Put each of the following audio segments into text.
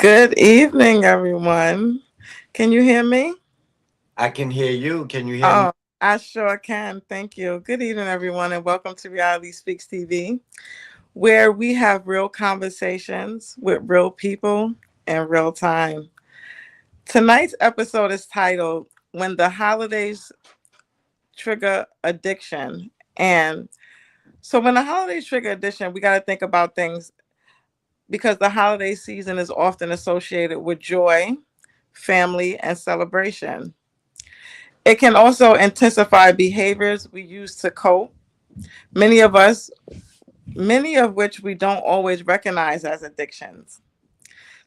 Good evening, everyone. Can you hear me? I can hear you. Can you hear me? Oh, I sure can. Thank you. Good evening, everyone, and welcome to Reality Speaks TV, where we have real conversations with real people in real time. Tonight's episode is titled When the Holidays Trigger Addiction. And when the holidays trigger addiction, we got to think about things because the holiday season is often associated with joy, family, and celebration. It can also intensify behaviors we use to cope, many of us, many of which we don't always recognize as addictions.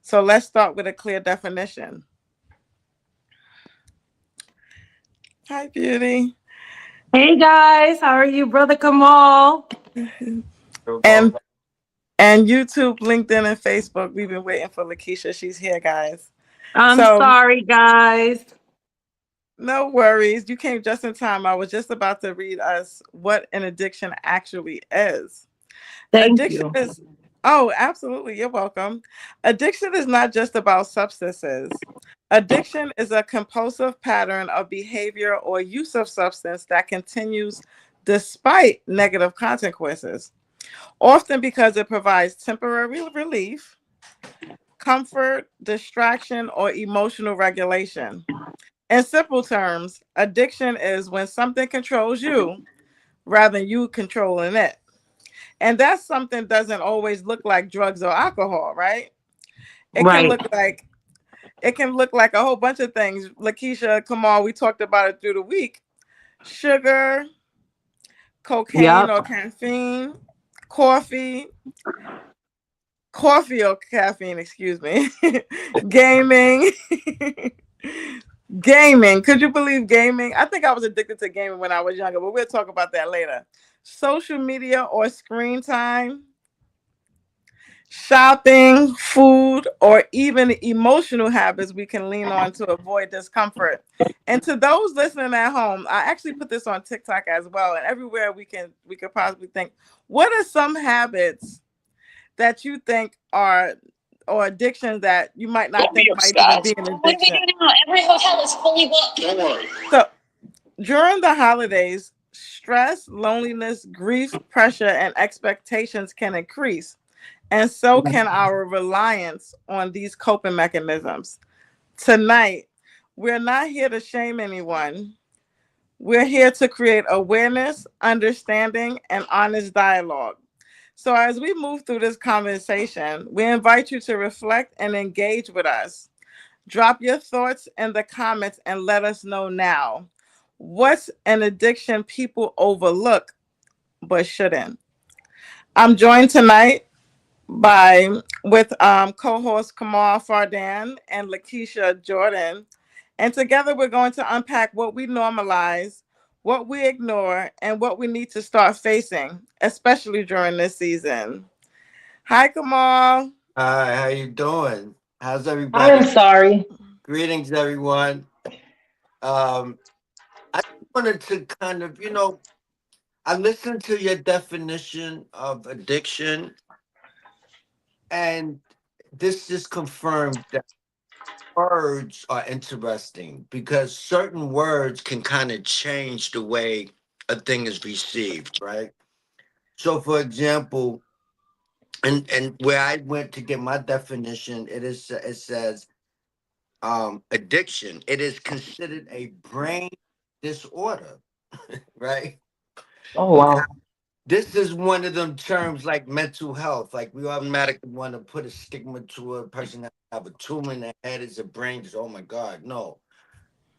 So let's start with a clear definition. Hi, Beauty. Hey guys, how are you, brother Kamal? You're And welcome. YouTube, LinkedIn, and Facebook. We've been waiting for Lakesha. She's here, guys. I'm So sorry, guys. no worries. You came just in time. I was just about to read us what an addiction actually is. Thank Addiction you. is, oh, absolutely. You're welcome. Addiction is not just about substances. Addiction is a compulsive pattern of behavior or use of substance that continues despite negative consequences, often because it provides temporary relief, comfort, distraction, or emotional regulation. In simple terms, addiction is when something controls you rather than you controlling it. And that something doesn't always look like drugs or alcohol, right? It can Right. look like a whole bunch of things. Lakeisha, Kamal, we talked about it through the week. Sugar, cocaine Yep. or caffeine, coffee, coffee or caffeine, excuse me. Gaming. Gaming. Could you believe gaming? I think I was addicted to gaming when I was younger, but we'll talk about that later. Social media or screen time, shopping, food, or even emotional habits we can lean on to avoid discomfort. And to those listening at home, I actually put this on TikTok as well, and everywhere we could possibly think, what are some habits that you think are or addictions that you might not Don't be think might even upset. be an What do we addiction? do now? Every hotel is fully booked. Don't worry. So during the holidays, stress, loneliness, grief, pressure, and expectations can increase. And so can our reliance on these coping mechanisms. Tonight, we're not here to shame anyone. We're here to create awareness, understanding, and honest dialogue. So, as we move through this conversation, we invite you to reflect and engage with us. Drop your thoughts in the comments and let us know now. What's an addiction people overlook but shouldn't? I'm joined tonight by with co-host Kamal Fardan and Lakesha Jordan. And together we're going to unpack what we normalize, what we ignore, and what we need to start facing, especially during this season. Hi, Kamal. Hi, how you doing? How's I'm everybody? sorry. Greetings, everyone. Um, I wanted to kind of, I listened to your definition of addiction, and this just confirmed that words are interesting because certain words can kind of change the way a thing is received, right? So, for example, and where I went to get my definition, it says addiction. It is considered a brain disorder, right? Oh wow. This is one of them terms like mental health. Like we automatically want to put a stigma to a person that have a tumor in their head is a brain disorder. Oh my God, no.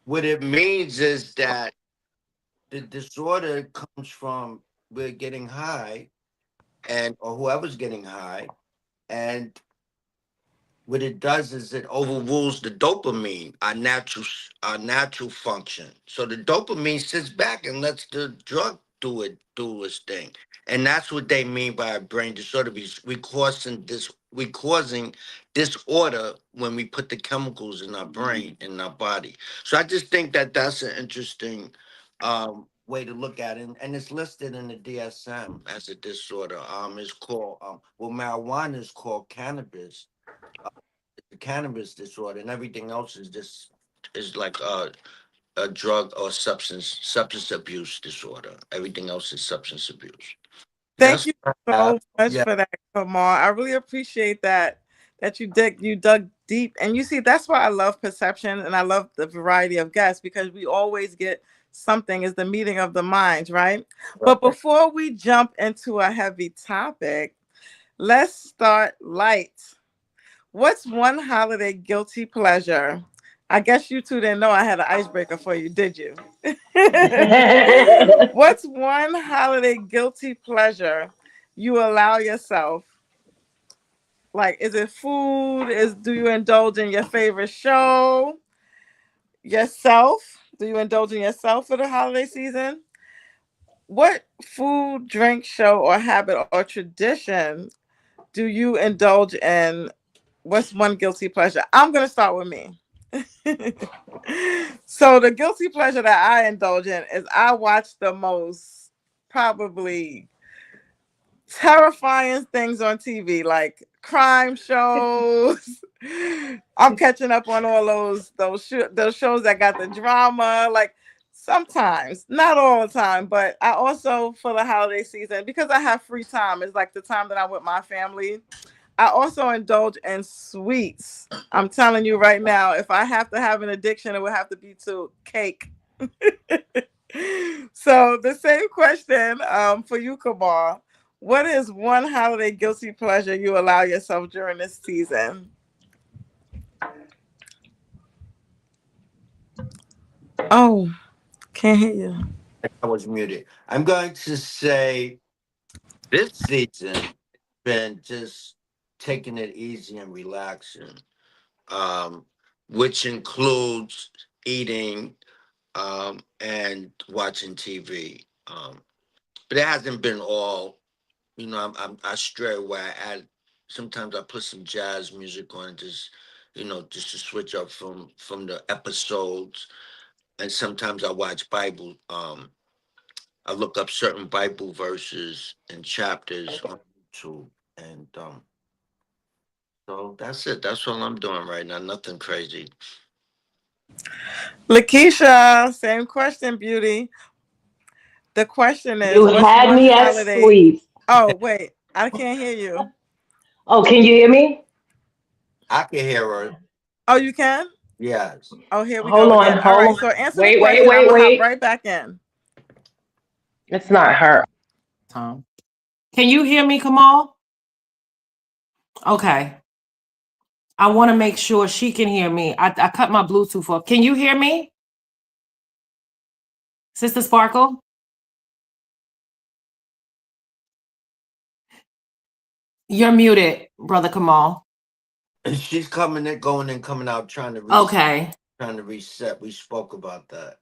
What it means is that the disorder comes from we're getting high and or whoever's getting high, and what it does is it overrules the dopamine, our natural function. So the dopamine sits back and lets the drug do its thing, and that's what they mean by a brain disorder. We causing disorder when we put the chemicals in our brain in our body. So I just think that that's an interesting way to look at it, and it's listed in the DSM as a disorder. It's called well, marijuana is called cannabis the cannabis disorder, and everything else is just is like a drug or substance abuse disorder. Everything else is substance abuse. Thank That's you so much yeah. for that, Kamal. I really appreciate that you dug deep. And you see, that's why I love perception and I love the variety of guests, because we always get something is the meeting of the minds, right? But before we jump into a heavy topic, let's start light. What's one holiday guilty pleasure? I guess you two didn't know I had an icebreaker for you, did you? What's one holiday guilty pleasure you allow yourself? Like, is it food? Do you indulge in your favorite show? Yourself? Do you indulge in yourself for the holiday season? What food, drink, show, or habit or tradition do you indulge in? What's one guilty pleasure? I'm gonna start with me. So the guilty pleasure that I indulge in is I watch the most probably terrifying things on TV, like crime shows. I'm catching up on all those shows that got the drama. Like sometimes, not all the time, but I also for the holiday season because I have free time. It's like the time that I'm with my family. I also indulge in sweets. I'm telling you right now, if I have to have an addiction, it would have to be to cake. So the same question for you, Kamal. What is one holiday guilty pleasure you allow yourself during this season? Oh, can't hear you. I was muted. I'm going to say this season been just taking it easy and relaxing, um, which includes eating and watching TV. But it hasn't been all. I stray away. Sometimes I put some jazz music on, just just to switch up from the episodes. And sometimes I watch Bible. I look up certain Bible verses and chapters on YouTube, and so that's it. That's all I'm doing right now. Nothing crazy. Lakeisha, same question, beauty. The question You is, what's had one me at holiday? sweet. Oh, wait, I can't hear you. Oh, can you hear me? I can hear her. Oh, you can? Yes. Oh, here we Hold go on, again. All hold right, on. so answer the Wait, wait, question. I'm wait, gonna hop wait. right back in. It's not her. Tom. Can you hear me, Kamal? Okay. I want to make sure she can hear me. I cut my Bluetooth off. Can you hear me, Sister Sparkle? You're muted, Brother Kamal. And she's coming and going and coming out, Okay. trying to reset. We spoke about that.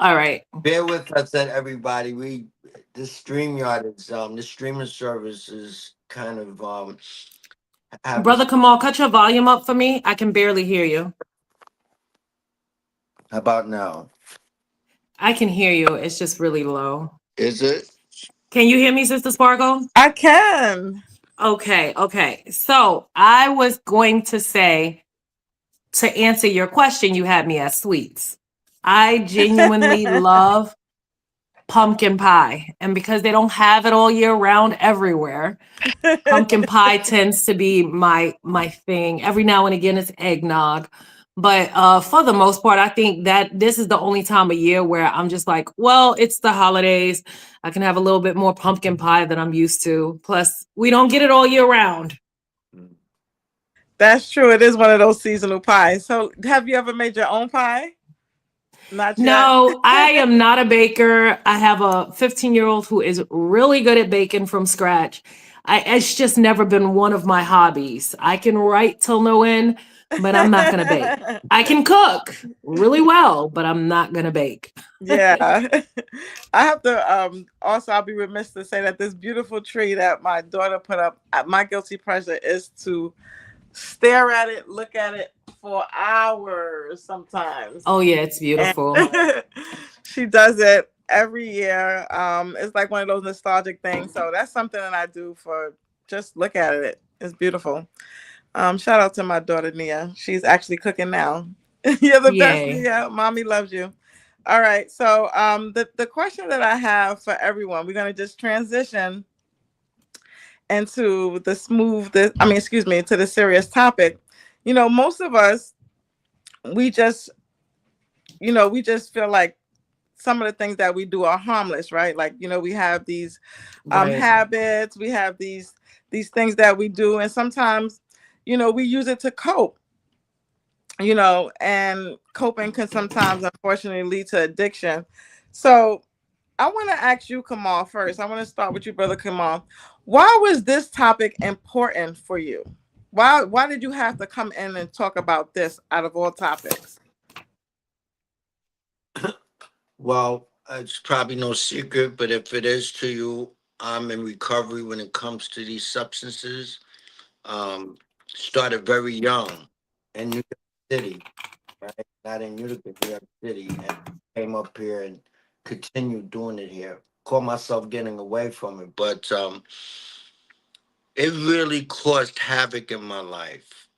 All right. Bear with us, that everybody. This StreamYard is the streaming service is kind of having. Brother Kamal, cut your volume up for me. I can barely hear you. How about now? I can hear you. It's just really low. Is it? Can you hear me, Sister Sparkle? I can. Okay, okay. So I was going to say, to answer your question, you had me at sweets. I genuinely love pumpkin pie. And because they don't have it all year round everywhere, pumpkin pie tends to be my thing. Every now and again it's eggnog. But for the most part, I think that this is the only time of year where I'm just like, well, it's the holidays. I can have a little bit more pumpkin pie than I'm used to. Plus, we don't get it all year round. That's true. It is one of those seasonal pies. So, have you ever made your own pie? Not yet. No, I am not a baker. I have a 15-year-old who is really good at baking from scratch. It's just never been one of my hobbies. I can write till no end, but I'm not going to bake. I can cook really well, but I'm not going to bake. Yeah. I have to also I'll be remiss to say that this beautiful tree that my daughter put up, my guilty pleasure is to stare at it, look at it for hours sometimes. Oh yeah, it's beautiful. She does it every year. It's like one of those nostalgic things. So that's something that I do for just look at it. It's beautiful. Shout out to my daughter Nia. She's actually cooking now. You're the best, Yay. Nia. Mommy loves you. All right. So the question that I have for everyone, we're gonna just transition into the smooth the I mean, excuse me, to the serious topic. Most of us, we just we just feel like some of the things that we do are harmless, right? Like, we have these Right. habits, we have these things that we do, and sometimes, we use it to cope, and coping can sometimes unfortunately lead to addiction. So I want to ask you, Kamal, first. I want to start with you, brother Kamal. Why was this topic important for you? Why did you have to come in and talk about this out of all topics? Well, it's probably no secret, but if it is to you, I'm in recovery when it comes to these substances. Started very young in New York City, right? Not in Utica, New York City, and came up here and continued doing it here. Call myself getting away from it, but it really caused havoc in my life.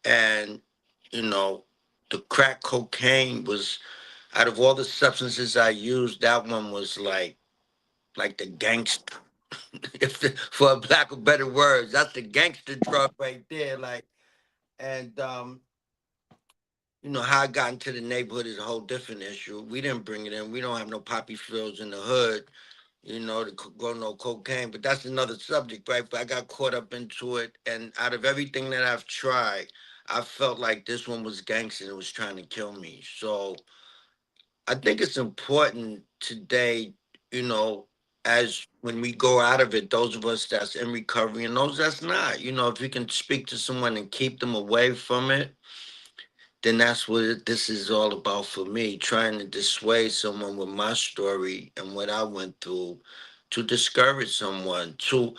And you know, the crack cocaine was out of all the substances I used, that one was like the gangster. If for a lack of better words, that's the gangster drug right there. Like, and how I got into the neighborhood is a whole different issue. We didn't bring it in. We don't have no poppy fields in the hood, to grow no cocaine. But that's another subject, right? But I got caught up into it, and out of everything that I've tried, I felt like this one was gangster and it was trying to kill me. So I think it's important today, you know, as when we go out of it, those of us that's in recovery and those that's not, if you can speak to someone and keep them away from it, then that's what this is all about for me, trying to dissuade someone with my story and what I went through, to discourage someone, to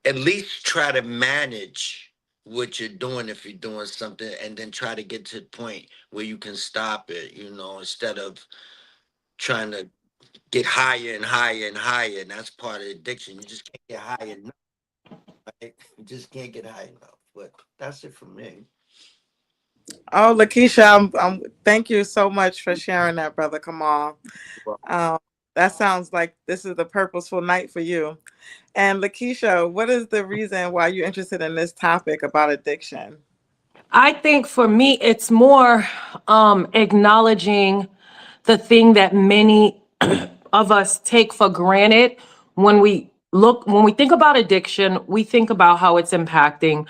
at least try to manage what you're doing if you're doing something, and then try to get to the point where you can stop it, instead of trying to get higher and higher and higher. And that's part of addiction. You just can't get high enough, right? You just can't get high enough. But that's it for me. Oh, Lakeisha, thank you so much for sharing that, brother Kamal. Well, Um, that sounds like this is a purposeful night for you. And Lakeisha, what is the reason why you're interested in this topic about addiction? I think for me, it's more acknowledging the thing that many of us take for granted when we think about addiction, we think about how it's impacting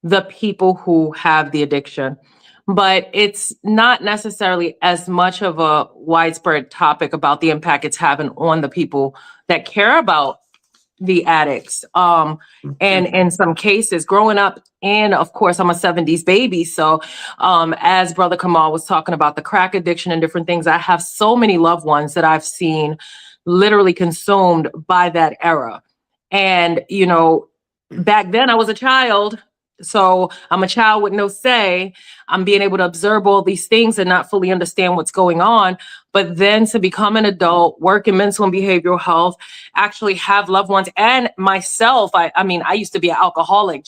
the people who have the addiction. But it's not necessarily as much of a widespread topic about the impact it's having on the people that care about the addicts. And in some cases, growing up, and of course, I'm a 70s baby. So, as Brother Kamal was talking about the crack addiction and different things, I have so many loved ones that I've seen literally consumed by that era. And, back then I was a child. So I'm a child with no say. I'm being able to observe all these things and not fully understand what's going on. But then to become an adult, work in mental and behavioral health, actually have loved ones and myself. I mean, I used to be an alcoholic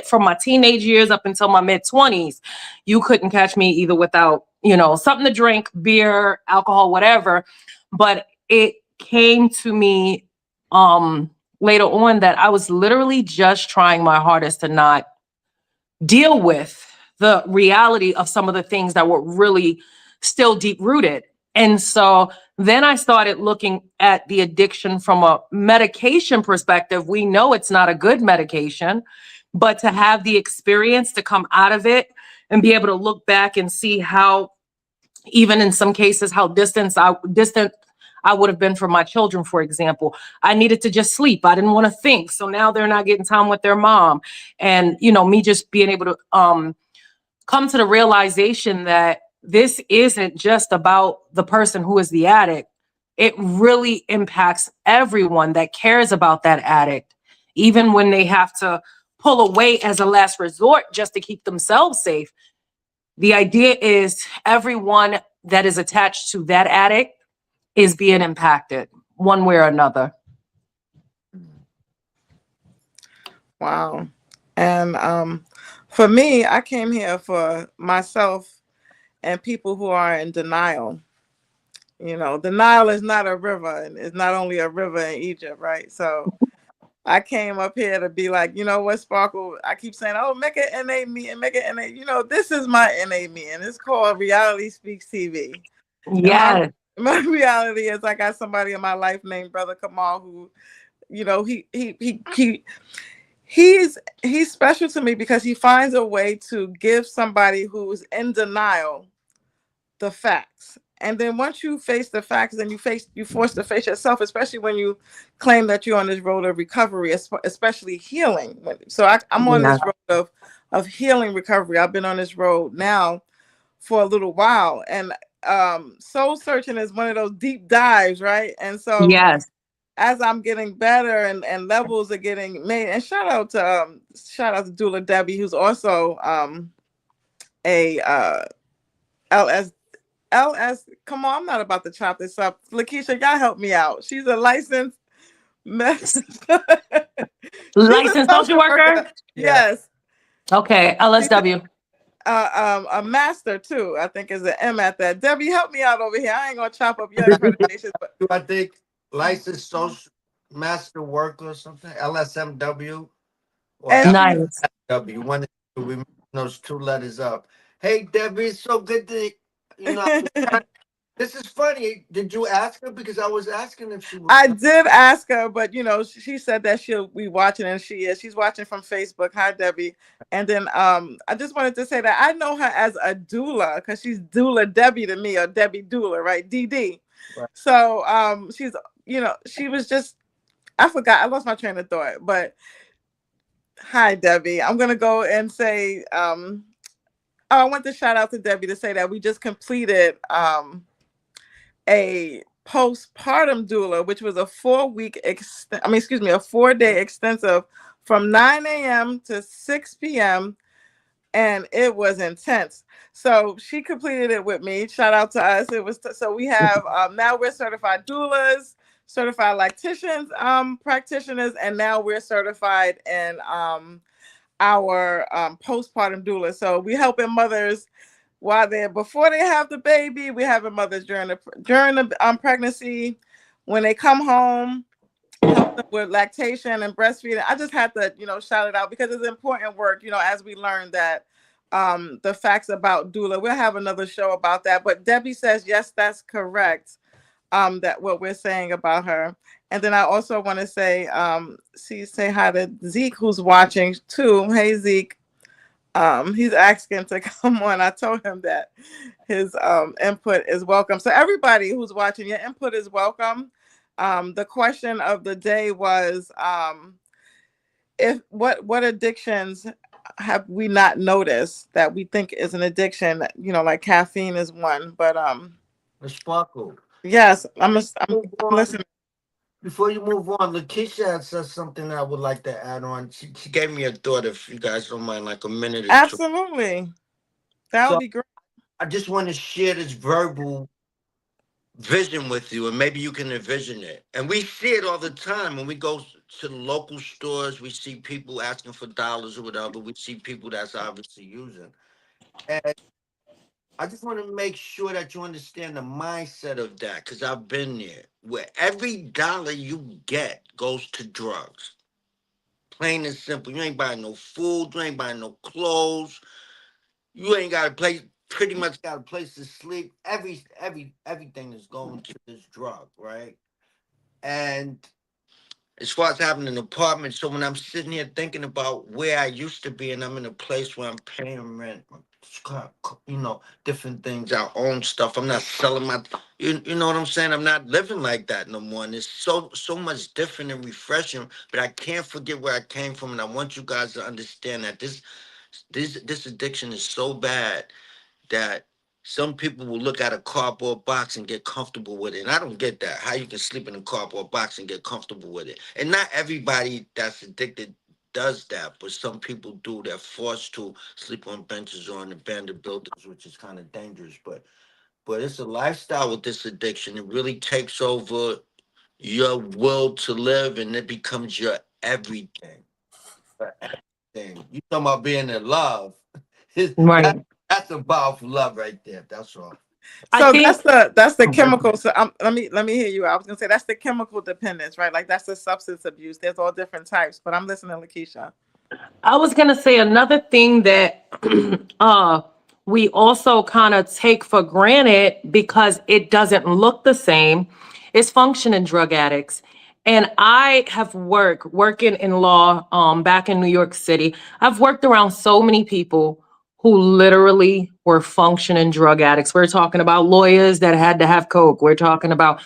from my teenage years up until my mid 20s. You couldn't catch me either without, something to drink, beer, alcohol, whatever. But it came to me later on that I was literally just trying my hardest to not deal with the reality of some of the things that were really still deep rooted. And so then I started looking at the addiction from a medication perspective. We know it's not a good medication, but to have the experience to come out of it and be able to look back and see how, even in some cases, how distant I would have been from my children, for example. I needed to just sleep. I didn't want to think. So now they're not getting time with their mom. And, me just being able to come to the realization that this isn't just about the person who is the addict. It really impacts everyone that cares about that addict, even when they have to pull away as a last resort just to keep themselves safe. The idea is everyone that is attached to that addict is being impacted one way or another. Wow. And For me, I came here for myself and people who are in denial. You know, the Nile is not a river, and it's not only a river in Egypt, right? So I came up here to be like, you know what, Sparkle? I keep saying, oh, make an NA meeting, make an NA. You know, this is my NA meeting. It's called Reality Speaks TV. And Yes. my reality is I got somebody in my life named Brother Kamal who, you know, he's special to me because he finds a way to give somebody who's in denial the facts. And then once you face the facts, then you force to face yourself, especially when you claim that you're on this road of recovery, especially healing. So I'm on Yeah. this road of healing recovery. I've been on this road now for a little while, and soul searching is one of those deep dives, right? And so Yes. as I'm getting better and levels are getting made, and shout out to Doula Debbie, who's also a LS come on, I'm not about to chop this up. Lakeisha, y'all help me out. She's a licensed she's a Licensed social social worker. worker. Yeah. Yes. Okay. She's LSW. a master too. I think is an M at that. Debbie, help me out over here. I ain't gonna chop up your accreditations, but I think licensed social master worker or something, LSMW or Nice. LSW. One of the two, we mix those two letters up. Hey Debbie, it's so good to I was this is funny. Did you ask her? Because I was asking if she would I come. did ask her, but you know, she said that she'll be watching, and she is. She's watching from Facebook. Hi, Debbie. And then I just wanted to say that I know her as a doula because she's Doula Debbie to me, or Debbie Doula, right? DD. Right. So she's, you know, she was just, I forgot, I lost my train of thought. But hi, Debbie. I'm gonna go and say oh, I want to shout out to Debbie to say that we just completed a postpartum doula, which was a 4-week a 4-day extensive from 9 a.m. to 6 p.m. And it was intense. So she completed it with me. Shout out to us. It was so we have now we're certified doulas, certified lactations practitioners, and now we're certified in our postpartum doula. So we helping mothers while they're before they have the baby. We having mothers during the pregnancy, when they come home, help them with lactation and breastfeeding. I just had to, you know, shout it out because it's important work, you know, as we learn that the facts about doula. We'll have another show about that. But Debbie says, yes, that's correct. That what we're saying about her. And then I also want to say, say hi to Zeke, who's watching too. Hey Zeke. He's asking to come on. I told him that his input is welcome. So everybody who's watching, your input is welcome. The question of the day was, if what addictions have we not noticed that we think is an addiction? You know, like caffeine is one. But The sparkle. yes, Move I'm on. listening. Before you move on, Lakeisha says something I would like to add on. She gave me a thought, if you guys don't mind, like a minute or two. Absolutely, that would So be great. I just want to share this verbal vision with you, and maybe you can envision it. And we see it all the time when we go to the local stores. We see people asking for dollars or whatever. We see people that's obviously using. And I just want to make sure that you understand the mindset of that, because I've been there, where every dollar you get goes to drugs. Plain and simple. You ain't buying no food. You ain't buying no clothes. You ain't got a place. Pretty much got a place to sleep. Everything is going to this drug, right? And as far as having an apartment, so when I'm sitting here thinking about where I used to be, and I'm in a place where I'm paying rent, different things, I own stuff. I'm not selling my, you know what I'm saying? I'm not living like that no more. And it's so much different and refreshing. But I can't forget where I came from, and I want you guys to understand that this addiction is so bad that some people will look at a cardboard box and get comfortable with it. And I don't get that. How you can sleep in a cardboard box and get comfortable with it. And not everybody that's addicted does that, but some people do. They're forced to sleep on benches or in abandoned buildings, which is kind of dangerous. But it's a lifestyle with this addiction. It really takes over your will to live, and it becomes your everything. thing. You talking about being in love. Right. That's a powerful love right there. That's all. I So think that's the chemical. So let me hear you. I was gonna say that's the chemical dependence, right? Like that's the substance abuse. There's all different types, but I'm listening, Lakeisha. I was gonna say another thing that we also kind of take for granted because it doesn't look the same is functioning drug addicts. And I have working in law back in New York City. I've worked around so many people who literally were functioning drug addicts. We're talking about lawyers that had to have coke. We're talking about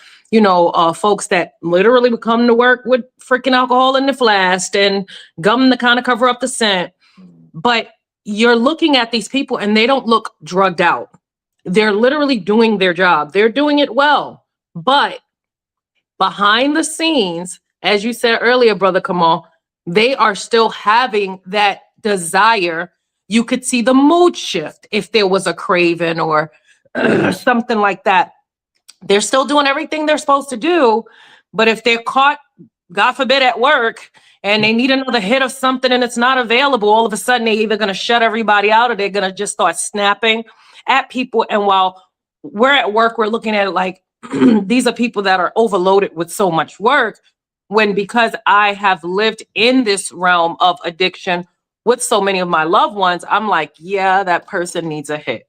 folks that literally would come to work with freaking alcohol in the flask and gum to kind of cover up the scent. But you're looking at these people and they don't look drugged out. They're literally doing their job. They're doing it well. But behind the scenes, as you said earlier, Brother Kamal, they are still having that desire. You could see the mood shift if there was a craving or something like that. They're still doing everything they're supposed to do. But if they're caught, God forbid, at work and they need another hit of something and it's not available, all of a sudden they're either going to shut everybody out or they're going to just start snapping at people. And while we're at work, we're looking at it like these are people that are overloaded with so much work. When because I have lived in this realm of addiction with so many of my loved ones, I'm like, yeah, that person needs a hit.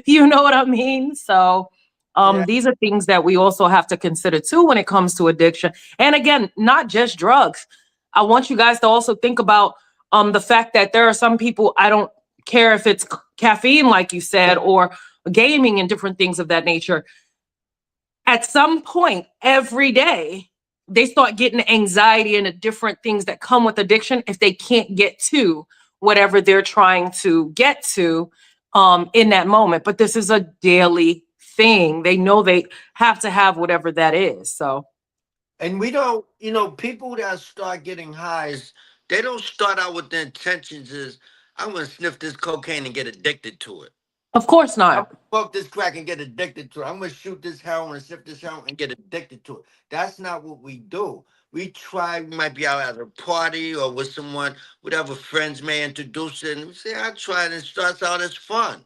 You know what I mean? So Yeah. these are things that we also have to consider too when it comes to addiction. And again, not just drugs. I want you guys to also think about the fact that there are some people, I don't care if it's caffeine, like you said, or gaming and different things of that nature. At some point every day, they start getting anxiety and the different things that come with addiction if they can't get to whatever they're trying to get to in that moment. But this is a daily thing. They know they have to have whatever that is. So, And we don't, people that start getting highs, they don't start out with the intentions is, I'm gonna sniff this cocaine and get addicted to it. of course I'm not. gonna smoke this crack and get addicted to it. I'm gonna shoot this heroin and sip this heroin and get addicted to it. That's not what we do. We might be out at a party or with someone, whatever friends may introduce it, and we say, I tried, and it starts out as fun. And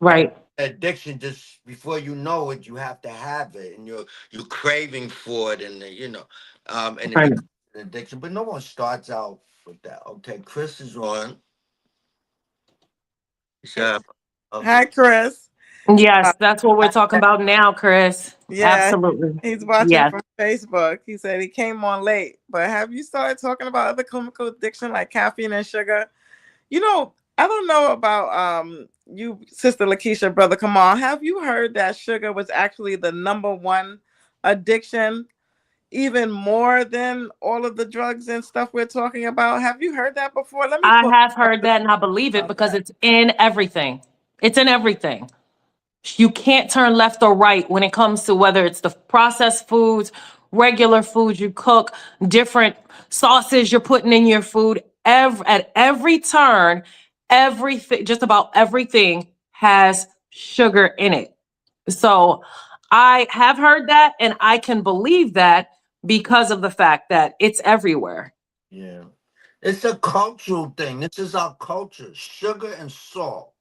Right. addiction, just before you know it, you have to have it, and you're craving for it, and and it Right. becomes an addiction. But no one starts out with that. Okay, Chris is on. So, Hi, Chris. Yes, that's what we're talking about now, Chris. Yeah, Absolutely. he's watching Yes. from Facebook. He said he came on late, but have you started talking about other chemical addiction like caffeine and sugar? I don't know about you, Sister Lakeisha, Brother Kamal. Have you heard that sugar was actually the number one addiction, even more than all of the drugs and stuff we're talking about? Have you heard that before? Let me I pull have up heard that and I believe it about because that. it's in everything. It's in everything. You can't turn left or right when it comes to whether it's the processed foods, regular foods you cook, different sauces you're putting in your food. At every turn, everything, just about everything has sugar in it. So I have heard that and I can believe that because of the fact that it's everywhere. yeah. It's a cultural thing. This is our culture. Sugar and salt.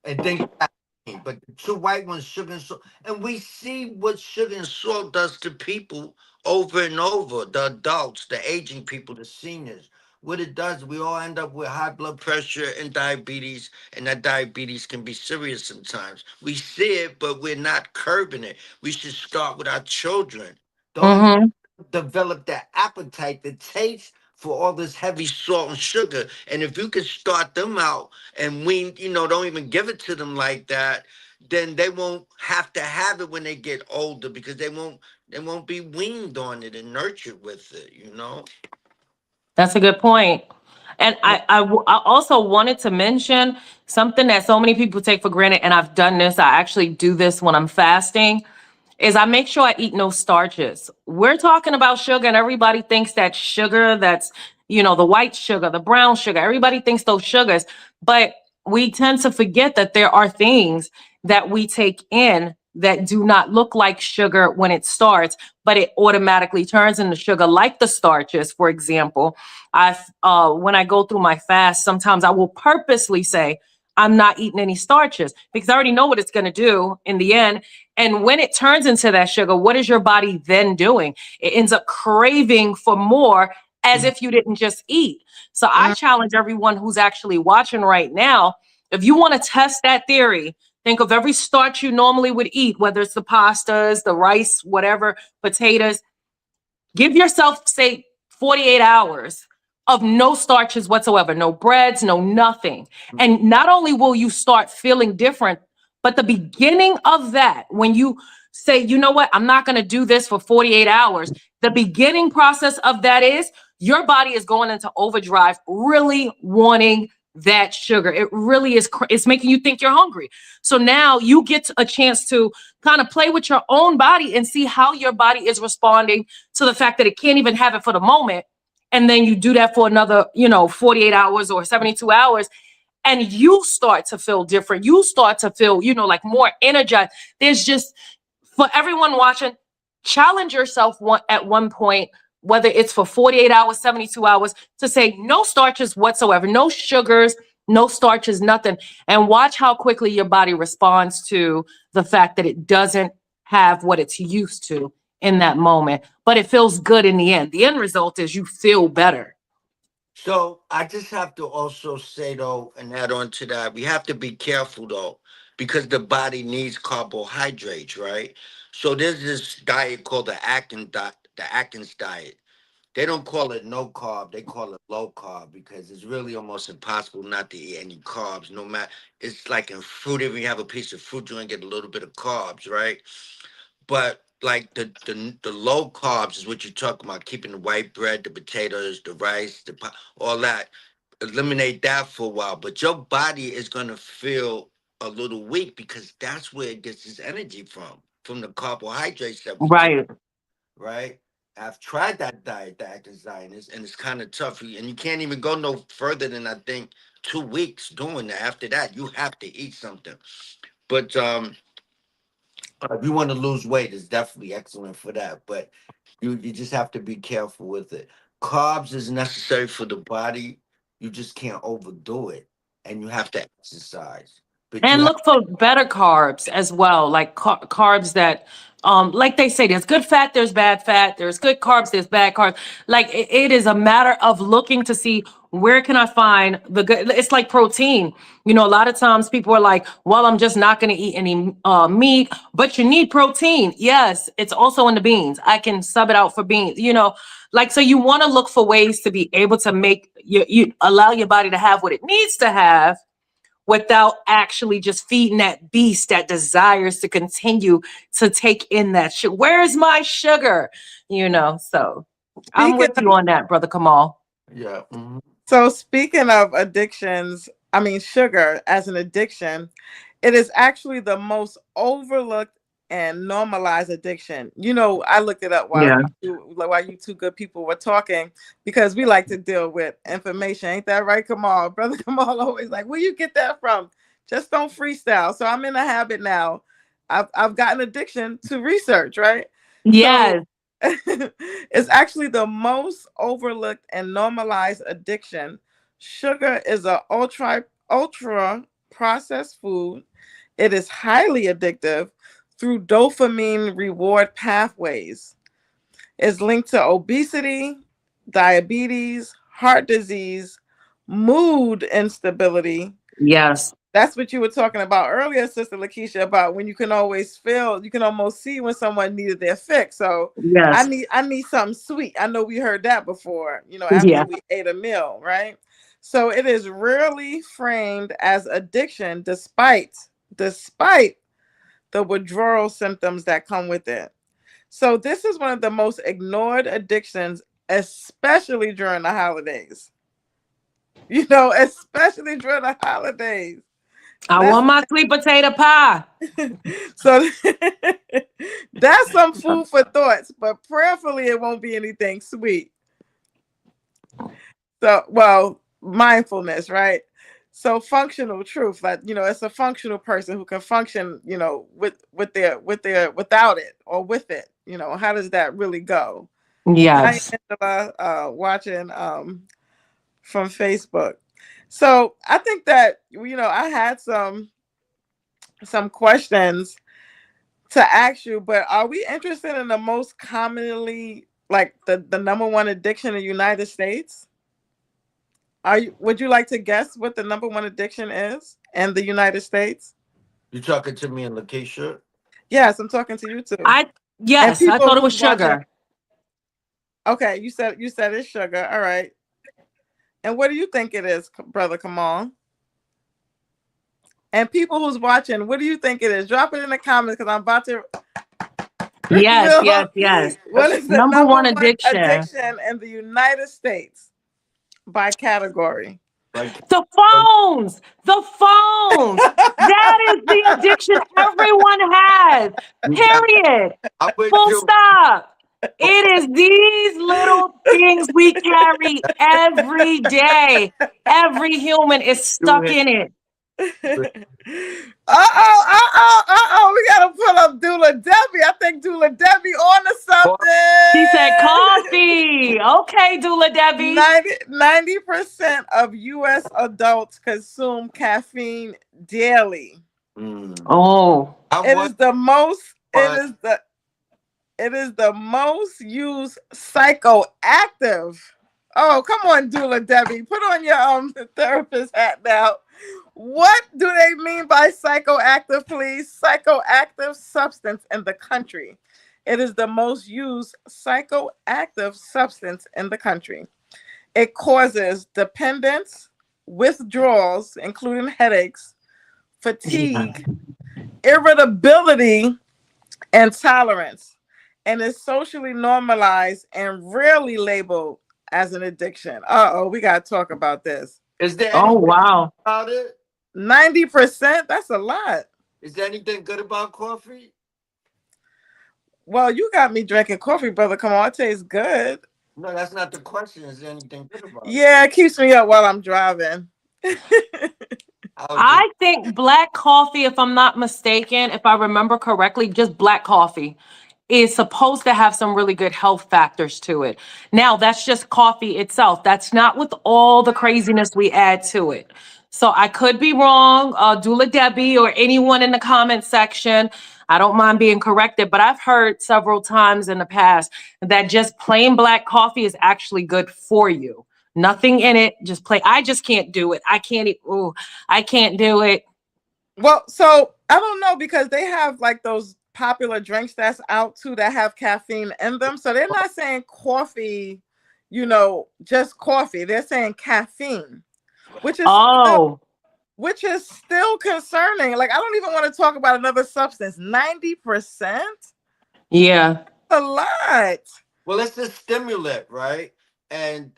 And then caffeine. But the two white ones, sugar and salt. And we see what sugar and salt does to people over and over. The adults, the aging people, the seniors. What it does, we all end up with high blood pressure and diabetes, and that diabetes can be serious sometimes. We see it, but we're not curbing it. We should start with our children. Don't Hmm. develop that appetite, the taste for all this heavy salt and sugar. And if you can start them out and we, don't even give it to them like that, then they won't have to have it when they get older because they won't be weaned on it and nurtured with it. That's a good point. And I also wanted to mention something that so many people take for granted, and I've done this. I actually do this when I'm fasting, is I make sure I eat no starches. We're talking about sugar, and everybody thinks that sugar, that's, the white sugar, the brown sugar, everybody thinks those sugars, but we tend to forget that there are things that we take in that do not look like sugar when it starts, but it automatically turns into sugar, like the starches, for example. When I go through my fast, sometimes I will purposely say, I'm not eating any starches because I already know what it's going to do in the end. And when it turns into that sugar, what is your body then doing? It ends up craving for more as if you didn't just eat. So I challenge everyone who's actually watching right now. If you want to test that theory, think of every starch you normally would eat, whether it's the pastas, the rice, whatever, potatoes. Give yourself, say, 48 hours of no starches whatsoever, no breads, no nothing. And not only will you start feeling different, but the beginning of that, when you say, you know what, I'm not going to do this for 48 hours, the beginning process of that is your body is going into overdrive, really wanting that sugar. It really is, it's making you think you're hungry. So now you get a chance to kind of play with your own body and see how your body is responding to the fact that it can't even have it for the moment. And then you do that for another, 48 hours or 72 hours. And you start to feel different. You start to feel, like more energized. There's just, for everyone watching, challenge yourself at one point, whether it's for 48 hours, 72 hours, to say no starches whatsoever, no sugars, no starches, nothing. And watch how quickly your body responds to the fact that it doesn't have what it's used to in that moment, but it feels good in the end. The end result is you feel better. So I just have to also say though, and add on to that, we have to be careful though, because the body needs carbohydrates, right? So there's this diet called the Atkins diet. They don't call it no carb, they call it low carb because it's really almost impossible not to eat any carbs. No matter, it's like in fruit, if you have a piece of fruit, you're gonna get a little bit of carbs, right? But like the low carbs is what you're talking about, keeping the white bread, the potatoes, the rice, all that. Eliminate that for a while, but your body is gonna feel a little weak because that's where it gets its energy from the carbohydrates that we take, Right. right? I've tried that diet, the Atkins diet, and it's kind of tough. And you can't even go no further than I think 2 weeks doing that. After that, you have to eat something. But if you want to lose weight, it's definitely excellent for that. But you just have to be careful with it. Carbs is necessary for the body. You just can't overdo it, and you have to exercise. But you And have look for better carbs as well, like carbs that, like they say, there's good fat, there's bad fat, there's good carbs, there's bad carbs. Like it is a matter of looking to see where can I find the good. It's like protein. A lot of times people are like, well, I'm just not going to eat any meat, but you need protein. Yes, it's also in the beans. I can sub it out for beans. Like, so you want to look for ways to be able to make you allow your body to have what it needs to have without actually just feeding that beast that desires to continue to take in that sugar. Where is my sugar? So I'm Speaking with you on that, brother Kamal. yeah. So speaking of addictions, I mean sugar as an addiction, it is actually the most overlooked and normalized addiction. I looked it up while Yeah. you two good people were talking because we like to deal with information. Ain't that right, Kamal? Brother Kamal always like, where you get that from? Just don't freestyle. So I'm in a habit now. I've gotten addiction to research, right? So Yes. it's actually the most overlooked and normalized addiction. Sugar is a ultra processed food. It is highly addictive through dopamine reward pathways. It's linked to obesity, diabetes, heart disease, mood instability. Yes. That's what you were talking about earlier, Sister Lakesha, about when you can almost see when someone needed their fix. So I Yes. need something sweet. I know we heard that before, after Yeah. we ate a meal, right? So it is rarely framed as addiction despite the withdrawal symptoms that come with it. So this is one of the most ignored addictions, especially during the holidays. Especially during the holidays. I Let's want my sweet potato pie. so that's some food for thoughts, but prayerfully it won't be anything sweet. So, well, mindfulness, right? So functional truth, like it's a functional person who can function, with their without it or with it. How does that really go? Hi, Yes. Angela, watching from Facebook. So I think that I had some questions to ask you, but are we interested in the most commonly, like the number one addiction in the United States? Would you like to guess what the number one addiction is in the United States? You talking to me in Lakesha? Yes, I'm talking to you too. I And yes, I people thought it was who's watching. sugar. Okay, you said it's sugar. All right. And what do you think it is, brother Kamal? And people who's watching, what do you think it is? Drop it in the comments because I'm about to Yes, yes, reveal yes. what is the Number number one one addiction. addiction in the United States by category. Like, The phones. The phones. That is the addiction everyone has. Period. I'm with Full you. stop. It is these little things we carry every day. Every human is stuck in it. We gotta pull up Dula Debbie. I think Dula Debbie on to She said something. coffee. Okay, Doula Debbie. 90% of US adults consume caffeine daily. Oh. It is the most it is the most used psychoactive. Oh, come on, Dula Debbie. Put on your therapist hat now. What do they mean by psychoactive, please? Psychoactive substance in the country. It is the most used psychoactive substance in the country. It causes dependence, withdrawals, including headaches, fatigue, irritability, and tolerance, and is socially normalized and rarely labeled as an addiction. We got to talk about this. Is there Oh, anything wow. about it? 90%? That's a lot. Is there anything good about coffee? Well, you got me drinking coffee, brother. Come on, it tastes good. No, that's not the question. Is there anything good about it? Yeah, it keeps me up while I'm driving. I think black coffee, if I'm not mistaken, if I remember correctly, just black coffee is supposed to have some really good health factors to it. Now, that's just coffee itself. That's not with all the craziness we add to it. So I could be wrong. Dula Debbie or anyone in the comment section, I don't mind being corrected, but I've heard several times in the past that just plain black coffee is actually good for you. Nothing in it, just plain. I just can't do it. I can't. I can't do it. Well, so I don't know because they have like those popular drinks that's out too that have caffeine in them. So they're not saying coffee, just coffee. They're saying caffeine, which is still concerning. Like I don't even want to talk about another substance. 90%? Yeah. A lot. Well, it's a stimulant, right? And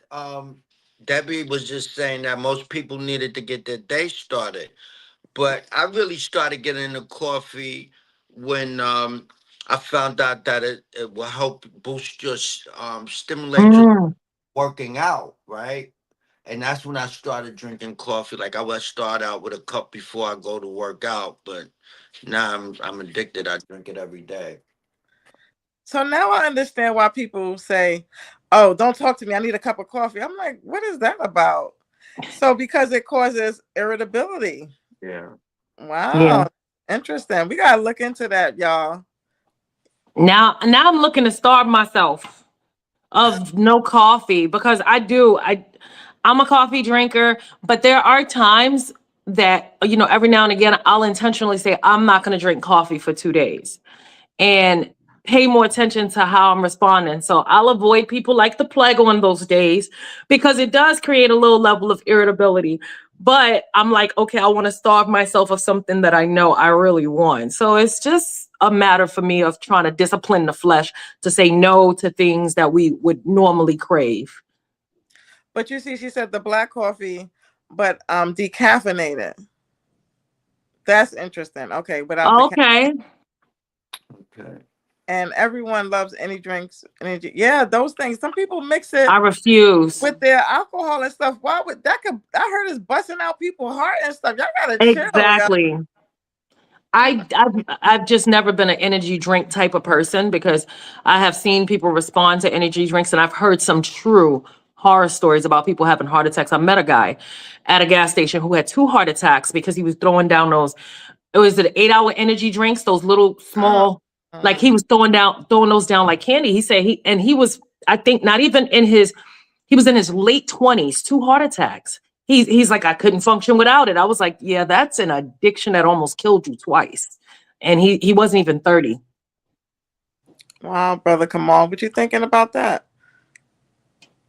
Debbie was just saying that most people needed to get their day started. But I really started getting into coffee when I found out that it will help boost your stimulate your working out, right? And that's when I started drinking coffee. Like I would start out with a cup before I go to work out, but now I'm addicted. I drink it every day. So now I understand why people say, "Oh, don't talk to me. I need a cup of coffee." I'm like, "What is that about?" So because it causes irritability. Yeah. Wow. Yeah. Interesting. We gotta look into that, y'all. Now I'm looking to starve myself of no coffee because I'm a coffee drinker, but there are times that, every now and again, I'll intentionally say, I'm not going to drink coffee for 2 days and pay more attention to how I'm responding. So I'll avoid people like the plague on those days because it does create a little level of irritability. But I'm like, okay, I want to starve myself of something that I know I really want. So it's just a matter for me of trying to discipline the flesh to say no to things that we would normally crave. But you see, she said the black coffee, but decaffeinated. That's interesting. Okay, without the Okay. Okay. and everyone loves any drinks. Energy. Yeah, those things. Some people mix it I refuse. with their alcohol and stuff. Why would that? I heard it's busting out people's heart and stuff. Y'all gotta chill, y'all. Exactly. I've just never been an energy drink type of person because I have seen people respond to energy drinks, and I've heard some true horror stories about people having heart attacks. I met a guy at a gas station who had 2 heart attacks because he was throwing down those, it was the 8-hour energy drinks, those little small, like he was throwing those down like candy. He said he was, I think not even in his, he was in his late 20s, 2 heart attacks. He's like, I couldn't function without it. I was like, yeah, that's an addiction that almost killed you twice. And he wasn't even 30. Wow, brother Kamal, what you thinking about that?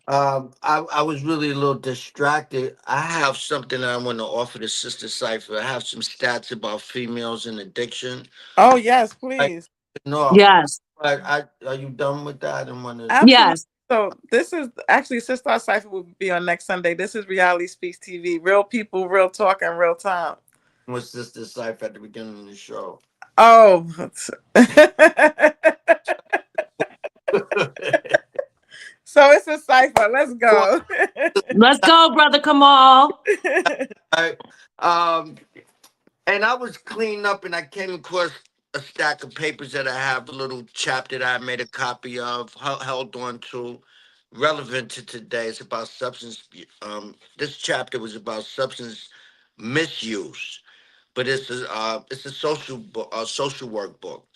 I was really a little distracted. I have something that I want to offer the Sister Cipher. I have some stats about females and addiction. Oh yes, I please. know, Yes. but are you done with that? I don't want to. Absolutely. Yes. So this is actually Sister Cipher will be on next Sunday. This is Reality Speaks TV. Real people, real talk, and real time. What's Sister Cipher at the beginning of the show? Oh. So it's a cipher. Let's go. Let's go, brother Kamal. I, and I was cleaning up and I came across a stack of papers that I have, a little chapter that I made a copy of, held on to, relevant to today. It's about substance. This chapter was about substance misuse, but it's a social work book,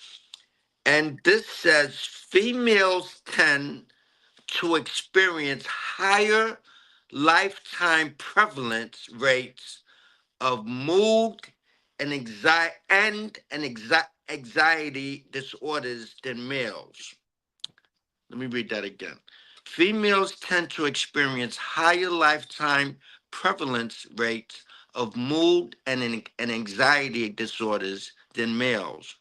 and this says females tend to experience higher lifetime prevalence rates of mood and anxiety disorders than males. Let me read that again. Females tend to experience higher lifetime prevalence rates of mood and anxiety disorders than males,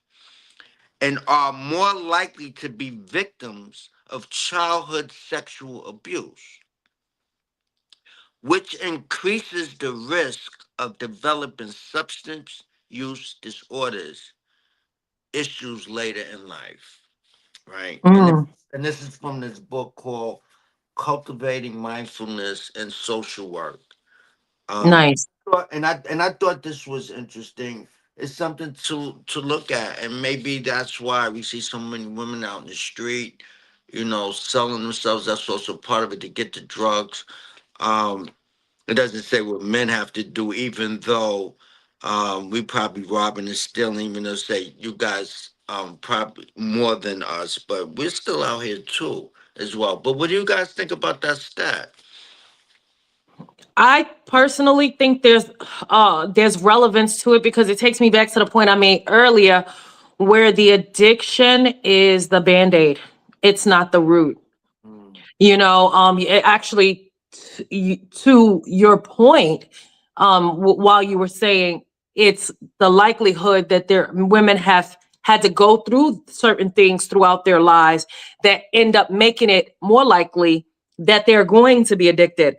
and are more likely to be victims of childhood sexual abuse, which increases the risk of developing substance use disorders issues later in life, right? And this is from this book called Cultivating Mindfulness and Social Work. Nice. And I thought this was interesting. It's something to look at, and maybe that's why we see so many women out in the street, selling themselves. That's also part of it, to get the drugs. Um, It doesn't say what men have to do, even though we probably robbing and stealing, even though say you guys probably more than us, but we're still out here too as well. But what do you guys think about that stat? I personally think there's relevance to it because it takes me back to the point I made earlier where the addiction is the band-aid. It's not the root. Mm. It actually to your point, while you were saying it's the likelihood that women have had to go through certain things throughout their lives that end up making it more likely that they're going to be addicted.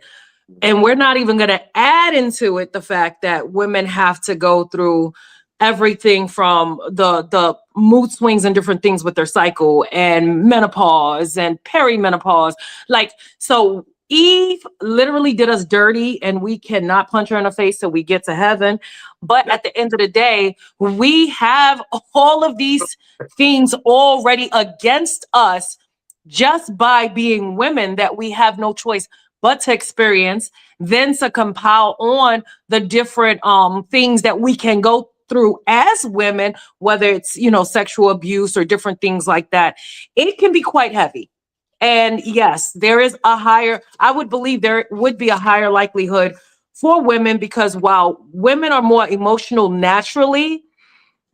And we're not even going to add into it the fact that women have to go through everything from the mood swings and different things with their cycle and menopause and perimenopause. Like, so Eve literally did us dirty and we cannot punch her in the face till we get to heaven. But at the end of the day, we have all of these things already against us just by being women that we have no choice but to experience, then to compile on the different things that we can go through as women, whether it's, sexual abuse or different things like that. It can be quite heavy. And yes, I would believe there would be a higher likelihood for women because while women are more emotional naturally,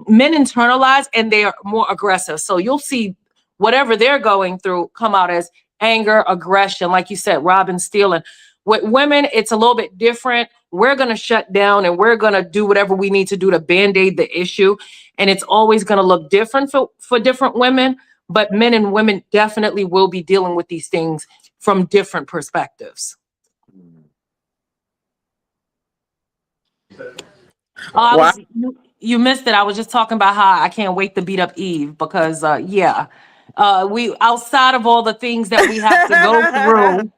men internalize and they are more aggressive. So you'll see whatever they're going through come out as anger, aggression, like you said, robbing, stealing. With women, it's a little bit different. We're going to shut down and we're going to do whatever we need to do to band-aid the issue. And it's always going to look different for different women. But men and women definitely will be dealing with these things from different perspectives. Wow. You missed it. I was just talking about how I can't wait to beat up Eve because we outside of all the things that we have to go through.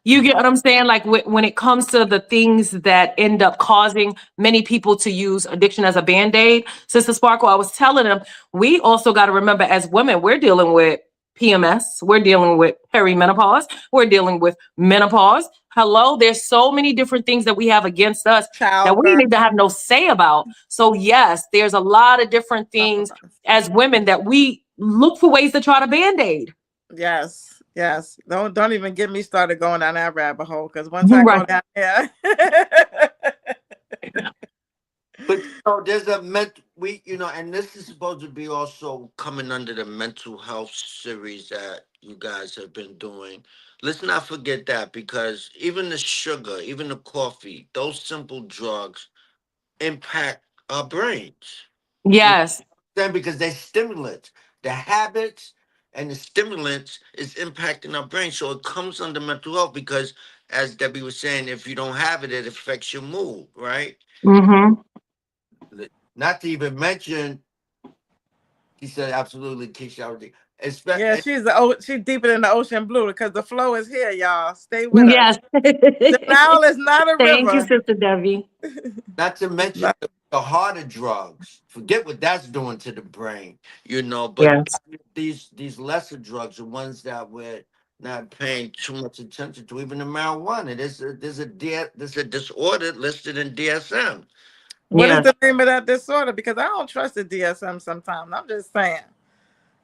You get what I'm saying? Like when it comes to the things that end up causing many people to use addiction as a band-aid, Sister Sparkle, I was telling them, we also got to remember as women, we're dealing with PMS, we're dealing with perimenopause, we're dealing with menopause. Hello, there's so many different things that we have against us that we Childbirth. need to have no say about. So yes, there's a lot of different things as women that we look for ways to try to band-aid. Yes, yes. Don't even get me started going down that rabbit hole, because once I go Right. down there, But there's a and this is supposed to be also coming under the mental health series that you guys have been doing. Let's not forget that, because even the sugar, even the coffee, those simple drugs impact our brains. You know Yes. what I'm saying? Because they stimulate the habits, and the stimulants is impacting our brain. So it comes under mental health because, as Debbie was saying, if you don't have it, it affects your mood, right? Mm-hmm. Not to even mention, he said absolutely kick out. yeah, she's deeper than the ocean blue, because the flow is here, y'all. Stay with us. Yes. Denial is not a Thank you, river. Sister Debbie. Not to It's mention not. the harder drugs. Forget what that's doing to the brain, But Yes. these lesser drugs, the ones that we're not paying too much attention to, even the marijuana. There's a disorder listed in DSM. What is Yes. the name of that disorder? Because I don't trust the DSM sometimes. I'm just saying.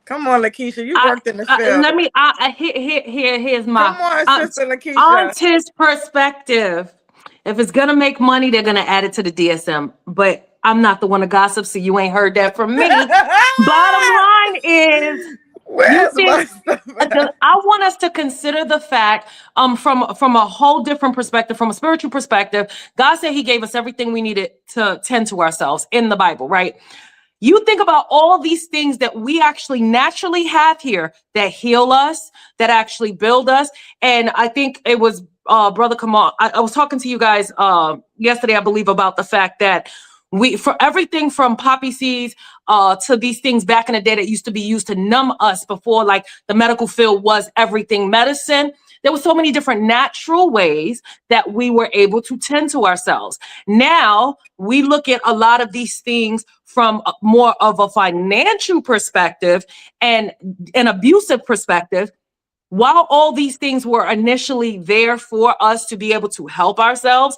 Come on, Lakesha, you I, worked in the field. Let me. Here's Come my on, Sister Lakesha. auntist perspective. If it's gonna make money, they're gonna add it to the DSM. But I'm not the one to gossip, so you ain't heard that from me. Bottom line is, you Where's think my stuff at? I want us to consider the fact, from a whole different perspective, from a spiritual perspective. God said He gave us everything we needed to tend to ourselves in the Bible, right? You think about all these things that we actually naturally have here that heal us, that actually build us. And I think it was Brother Kamal. I was talking to you guys yesterday, I believe, about the fact that for everything from poppy seeds to these things back in the day that used to be used to numb us before, like the medical field was everything medicine. There were so many different natural ways that we were able to tend to ourselves. Now we look at a lot of these things from more of a financial perspective and an abusive perspective. While all these things were initially there for us to be able to help ourselves,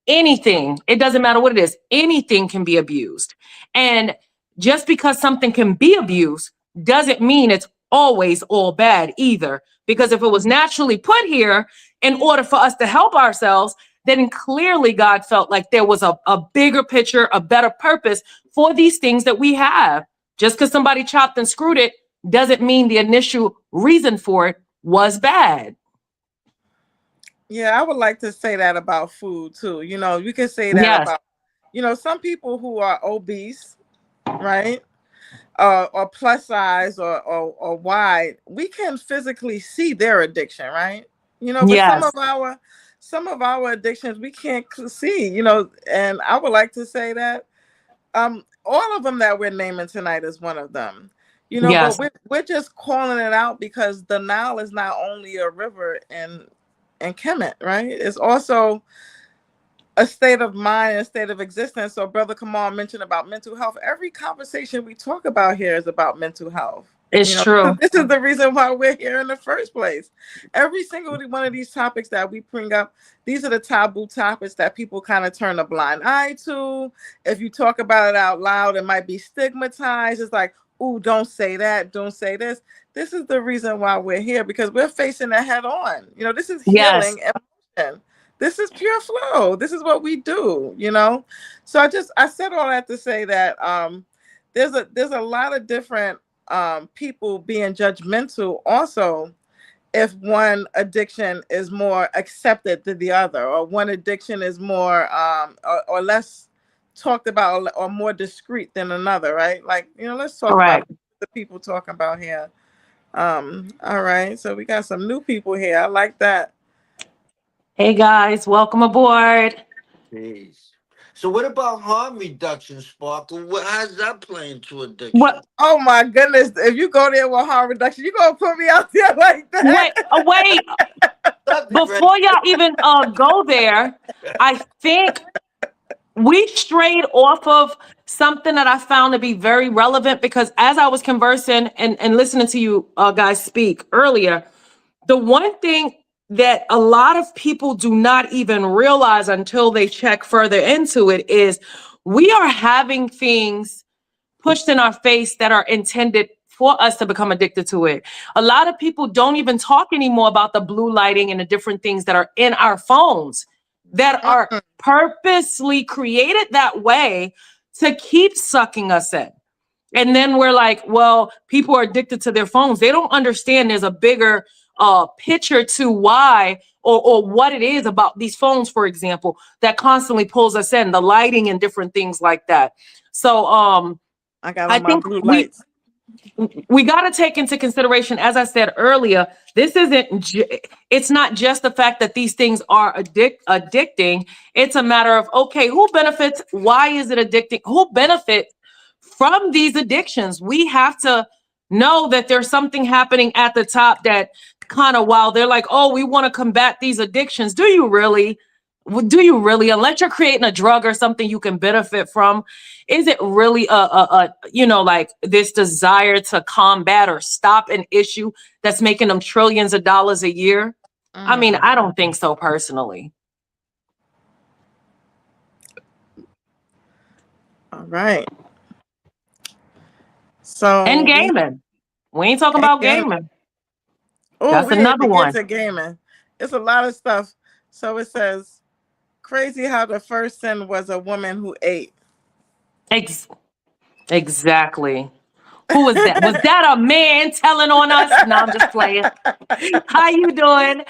anything, it doesn't matter what it is, anything can be abused. And just because something can be abused doesn't mean it's always all bad either. Because if it was naturally put here in order for us to help ourselves, then clearly God felt like there was a bigger picture, a better purpose for these things that we have. Just because somebody chopped and screwed it doesn't mean the initial reason for it was bad. Yeah, I would like to say that about food too. You can say that Yes, about, some people who are obese, right? Or plus size, or wide, we can physically see their addiction, right? But yes, some of our addictions we can't see, and I would like to say that all of them that we're naming tonight is one of them. But yes, we're just calling it out because the Nile is not only a river in Kemet, right? It's also a state of mind, a state of existence. So Brother Kamal mentioned about mental health. Every conversation we talk about here is about mental health. it's true. This is the reason why we're here in the first place. Every single one of these topics that we bring up, these are the taboo topics that people kind of turn a blind eye to. If you talk about it out loud, it might be stigmatized. It's like, ooh, don't say that, don't say this. This is the reason why we're here, because we're facing it head on. This is Yes. healing emotion. This is pure flow. This is what we do. So I said all that to say that there's a lot of different people being judgmental also, if one addiction is more accepted than the other, or one addiction is more or less talked about, or more discreet than another, right? Like, let's talk about Correct. the people talking about here. All right, so we got some new people here. I like that. Hey guys, welcome aboard. Jeez. So what about harm reduction, Sparkle? How's that play into addiction? What? Oh my goodness. If you go there with harm reduction, you gonna put me out there like that. Wait. Subject, right? Before y'all even go there, I think we strayed off of something that I found to be very relevant, because as I was conversing and listening to you guys speak earlier, the one thing that a lot of people do not even realize until they check further into it is we are having things pushed in our face that are intended for us to become addicted to it. A lot of people don't even talk anymore about the blue lighting and the different things that are in our phones that are Mm-mm. purposely created that way to keep sucking us in. And then we're like, well, people are addicted to their phones. They don't understand there's a bigger picture to why or what it is about these phones, for example, that constantly pulls us in, the lighting and different things like that. So I got I on my think blue lights. we got to take into consideration, as I said earlier, this isn't it's not just the fact that these things are addicting. It's a matter of, okay, who benefits? Why is it addicting? Who benefits from these addictions? We have to know that there's something happening at the top that kind of, while they're like, oh, we want to combat these addictions, do you really? Do you really? Unless you're creating a drug or something you can benefit from, is it really like this desire to combat or stop an issue that's making them trillions of dollars a year? I mean, Mm. I don't think so personally. All right. And So we gaming. We ain't talking and about game. gaming. Oh, That's we didn't another even get one. to gaming. It's a lot of stuff. So it says, crazy how the first sin was a woman who ate. Ex- exactly. Who was that? Was that a man telling on us? No, I'm just playing. How you doing?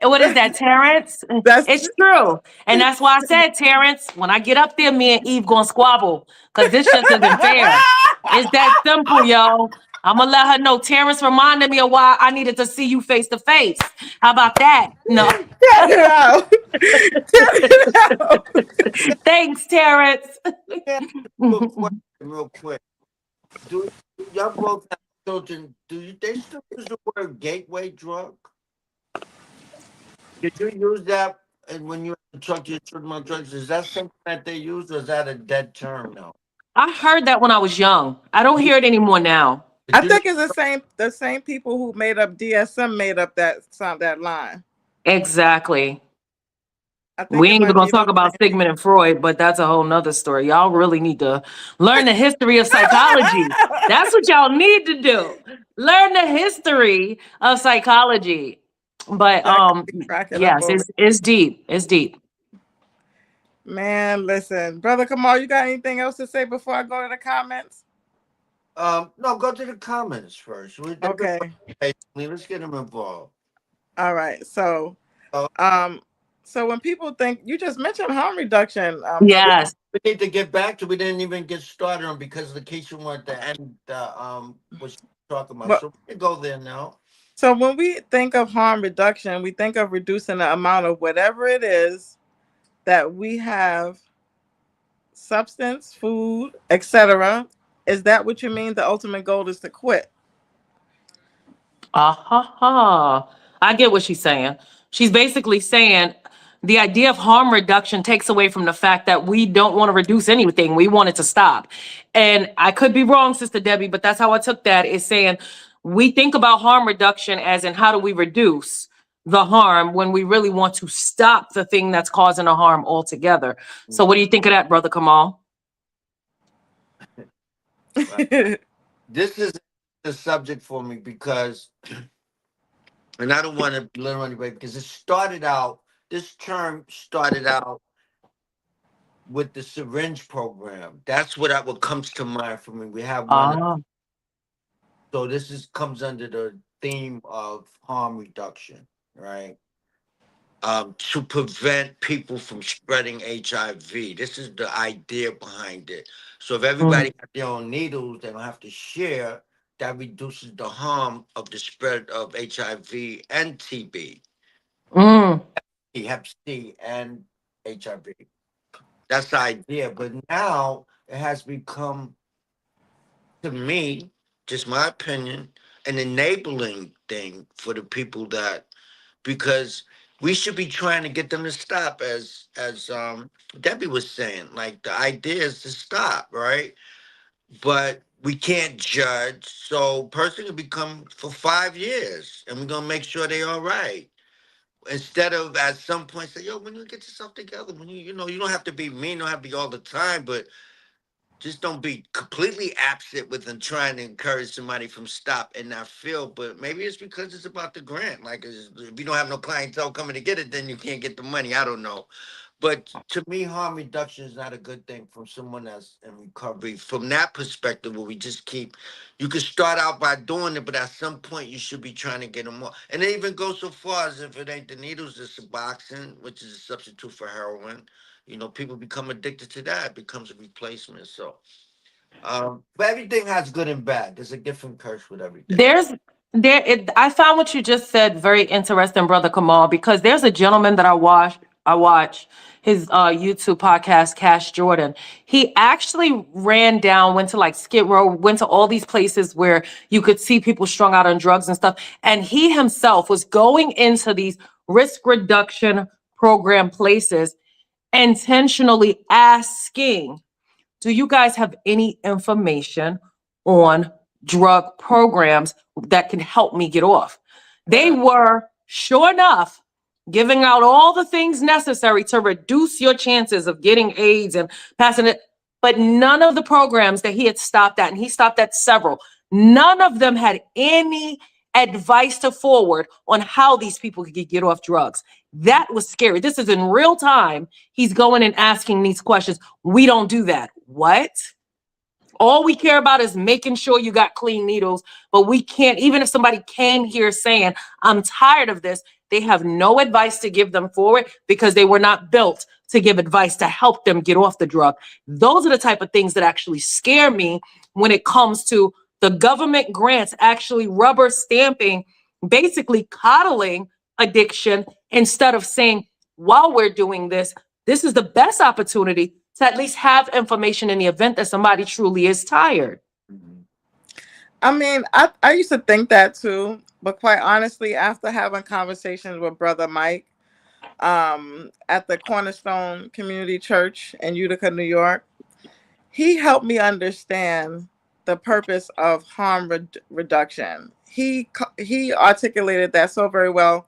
What is that, Terrence? That's It's true. And that's why I said, Terrence, when I get up there, me and Eve gonna squabble. Because this just isn't fair. It's that simple, yo. I'm gonna let her know. Terrence reminded me of why I needed to see you face to face. How about that? No. cut it out. Cut it out. Thanks, Terrence. Yeah, real quick. Do y'all both have children? They still use the word gateway drug? Did you use that when you talk to your children about drugs? Is that something that they use, or is that a dead term now? I heard that when I was young. I don't You, hear it anymore now. I did you? think it's the same people who made up DSM made up that line. Exactly. I think We it ain't even might gonna be talk those about same Sigmund people. and Freud, but that's a whole nother story. Y'all really need to learn the history of psychology. That's what y'all need to do. Learn the history of psychology. But That got me cracking up yes, over. it's deep. It's deep. Man, listen, brother Kamal, you got anything else to say before I go to the comments? No, go to the comments first. They've been Okay. patiently. Let's get them involved. All right. So, Uh, um, so when people think you just mentioned harm reduction, brother. Yes. we need to get back to. We didn't even get started on because the case you wanted to end. Was talking about. But So we can go there now. so when we think of harm reduction, we think of reducing the amount of whatever it is that we have, substance, food, etc. Is that what you mean? The ultimate goal is to quit. Ah. I get what she's saying. She's basically saying the idea of harm reduction takes away from the fact that we don't want to reduce anything. We want it to stop. And I could be wrong, Sister Debbie, but that's how I took that, is saying we think about harm reduction as in how do we reduce the harm when we really want to stop the thing that's causing the harm altogether. So what do you think of that, Brother Kamal? This is the subject for me because, and I don't want to belittle anybody because it started out. This term started out with the syringe program. That's what comes to mind for me. We have one. Ah. So this is comes under the theme of harm reduction, right? To prevent people from spreading HIV. This is the idea behind it. So if Mm. everybody has their own needles, they don't have to share. That reduces the harm of the spread of HIV and TB, Mm. Hep C, and HIV. That's the idea. But now it has become, to me, just my opinion, an enabling thing for the people that, because we should be trying to get them to stop, as Debbie was saying. Like, the idea is to stop, right? But we can't judge. So person can become for 5 years, and we're gonna make sure they all right. Instead of at some point say, yo, when you get yourself together, when you don't have to be mean, don't have to be all the time, but just don't be completely absent with them trying to encourage somebody from stop in that field. But maybe it's because it's about the grant. Like, if you don't have no clientele coming to get it, then you can't get the money. I don't know. But to me, harm reduction is not a good thing from someone that's in recovery. From that perspective, where we just keep, you can start out by doing it, but at some point you should be trying to get them more. And it even goes so far as if it ain't the needles, it's Suboxone, which is a substitute for heroin. People become addicted to that. It becomes a replacement. So, but everything has good and bad. There's a different curse with everything. There's I found what you just said very interesting, brother Kamal, because there's a gentleman that I watch his YouTube podcast, Cash Jordan. He actually ran down, went to like Skid Row, went to all these places where you could see people strung out on drugs and stuff. And he himself was going into these risk reduction program places, intentionally asking, do you guys have any information on drug programs that can help me get off? They were, sure enough, giving out all the things necessary to reduce your chances of getting AIDS and passing it. But none of the programs that he had stopped at, and he stopped at several, none of them had any advice to forward on how these people could get off drugs. That was scary. This is in real time. He's going and asking these questions. We don't do that. What? All we care about is making sure you got clean needles, but we can't, even if somebody came here saying, I'm tired of this, they have no advice to give them forward because they were not built to give advice to help them get off the drug. Those are the type of things that actually scare me when it comes to the government grants actually rubber stamping, basically coddling addiction instead of saying, while we're doing this, this is the best opportunity to at least have information in the event that somebody truly is tired. I mean, I used to think that too, but quite honestly, after having conversations with Brother Mike at the Cornerstone Community Church in Utica, New York, he helped me understand the purpose of harm reduction. He articulated that so very well.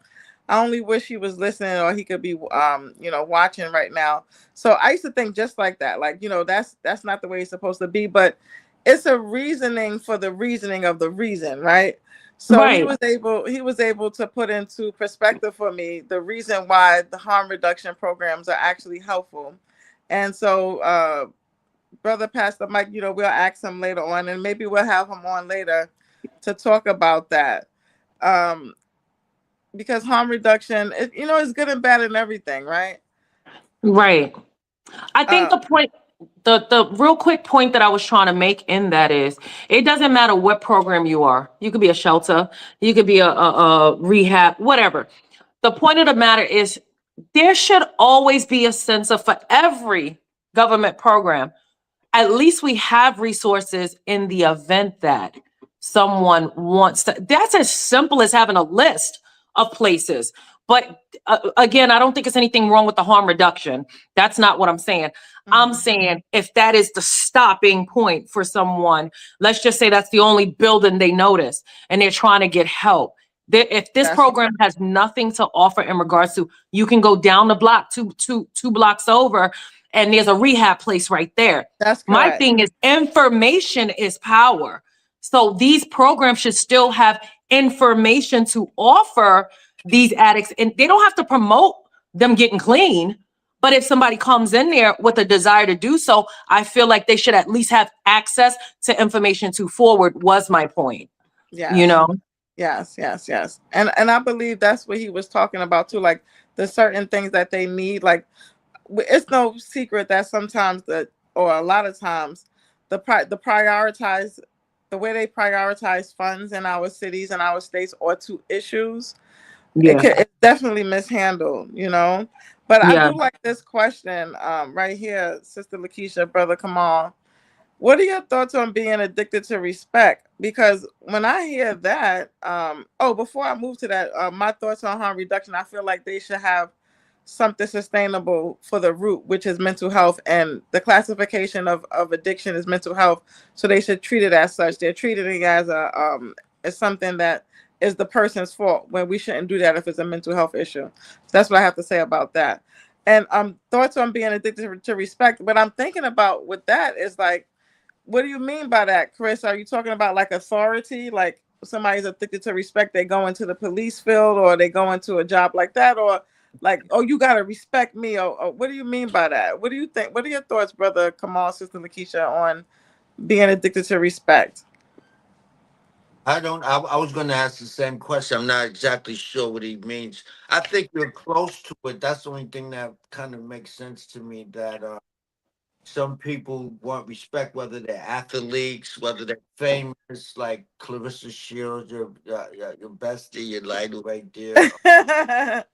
I only wish he was listening or he could be watching right now. So I used to think just like that, like, that's not the way it's supposed to be, but it's a reasoning for the reasoning of the reason, right? So Right. he was able to put into perspective for me the reason why the harm reduction programs are actually helpful. And so Brother Pastor Mike, we'll ask him later on, and maybe we'll have him on later to talk about that. Because harm reduction, is good and bad in everything, right? Right. I think Uh, the point, the real quick point that I was trying to make in that is, it doesn't matter what program you are. You could be a shelter, you could be a rehab, whatever. The point of the matter is, there should always be a sense of, for every government program, at least we have resources in the event that someone wants to. That's as simple as having a list of places. But again, I don't think it's anything wrong with the harm reduction. That's not what I'm saying. I'm saying if that is the stopping point for someone, let's just say that's the only building they notice and they're trying to get help. If this program has nothing to offer in regards to, you can go down the block, two blocks over, and there's a rehab place right there. That's correct. My thing is, information is power. So these programs should still have information to offer these addicts, and they don't have to promote them getting clean. But if somebody comes in there with a desire to do so, I feel like they should at least have access to information to forward, was my point. Yes. Yes. And I believe that's what he was talking about too, like the certain things that they need. Like, it's no secret that sometimes or a lot of times, the way they prioritize funds in our cities and our states or to issues, it's definitely mishandled, But I Yeah. do like this question right here, Sister Lakesha, Brother Kamal. What are your thoughts on being addicted to respect? Because when I hear that, before I move to that, my thoughts on harm reduction, I feel like they should have something sustainable for the root, which is mental health, and the classification of addiction is mental health. So they should treat it as such. They're treating it as something that is the person's fault when we shouldn't do that if it's a mental health issue. So that's what I have to say about that. And thoughts on being addicted to respect. What I'm thinking about with that is like, what do you mean by that, Chris? Are you talking about like authority? Like somebody's addicted to respect, they go into the police field or they go into a job like that? Or like, oh, you got to respect me? Or what do you mean by that? What do you think? What are your thoughts, Brother Kamal, Sister Lakesha, on being addicted to respect? I don't. I was going to ask the same question. I'm not exactly sure what he means. I think you're close to it. That's the only thing that kind of makes sense to me. That some people want respect, whether they're athletes, whether they're famous, like Clarissa Shields, your bestie, your idol right there. I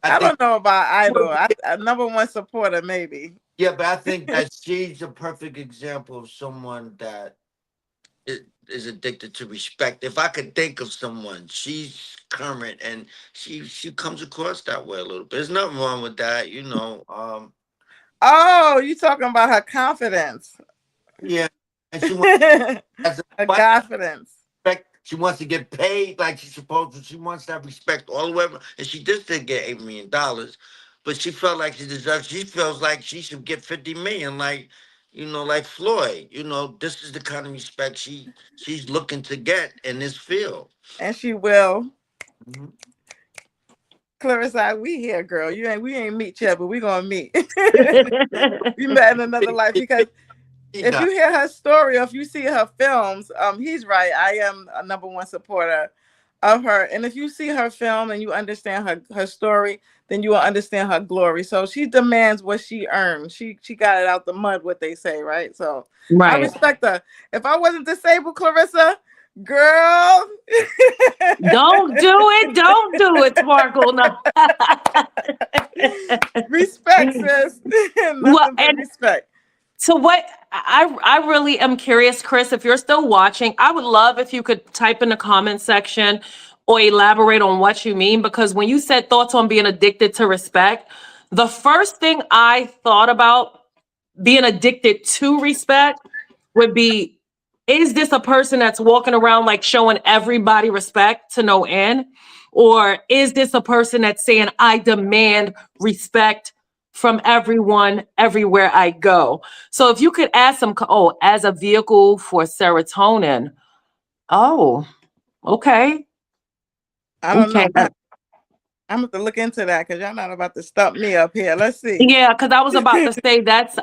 I think. don't know about idol. I number one supporter, maybe. Yeah, but I think that she's a perfect example of someone that is addicted to respect. If I could think of someone, she's current and she comes across that way a little bit. There's nothing wrong with that, you know. Oh, you talking about her confidence? Yeah, and she wants Her as a confidence. respect. She wants to get paid like she's supposed to. She wants to have respect all the way around. And she did get $8 million, but she felt like she deserves. She feels like she should get 50 million, like like Floyd. This is the kind of respect she's looking to get in this field. And she will. Mhm. Clarissa, we here, girl. We ain't meet yet, but we gonna meet. We met in another life because She if does. you hear her story or if you see her films, he's right. I am a number one supporter of her. And if you see her film and you understand her story, then you will understand her glory. So she demands what she earned. She got it out the mud, what they say, right? So I Right. respect her. If I wasn't disabled, Clarissa, girl. Don't do it. Don't do it, Sparkle. No. Respect, sis. Well, Nothing but and respect. so what I really am curious, Chris, if you're still watching, I would love if you could type in the comment section or elaborate on what you mean, because when you said thoughts on being addicted to respect, the first thing I thought about being addicted to respect would be, is this a person that's walking around like showing everybody respect to no end? Or is this a person that's saying, I demand respect from everyone everywhere I go? So if you could add some, as a vehicle for serotonin. Oh, okay. I don't Okay. know. I'm going to look into that because y'all not about to stump me up here. Let's see. Yeah, because I was about to say that's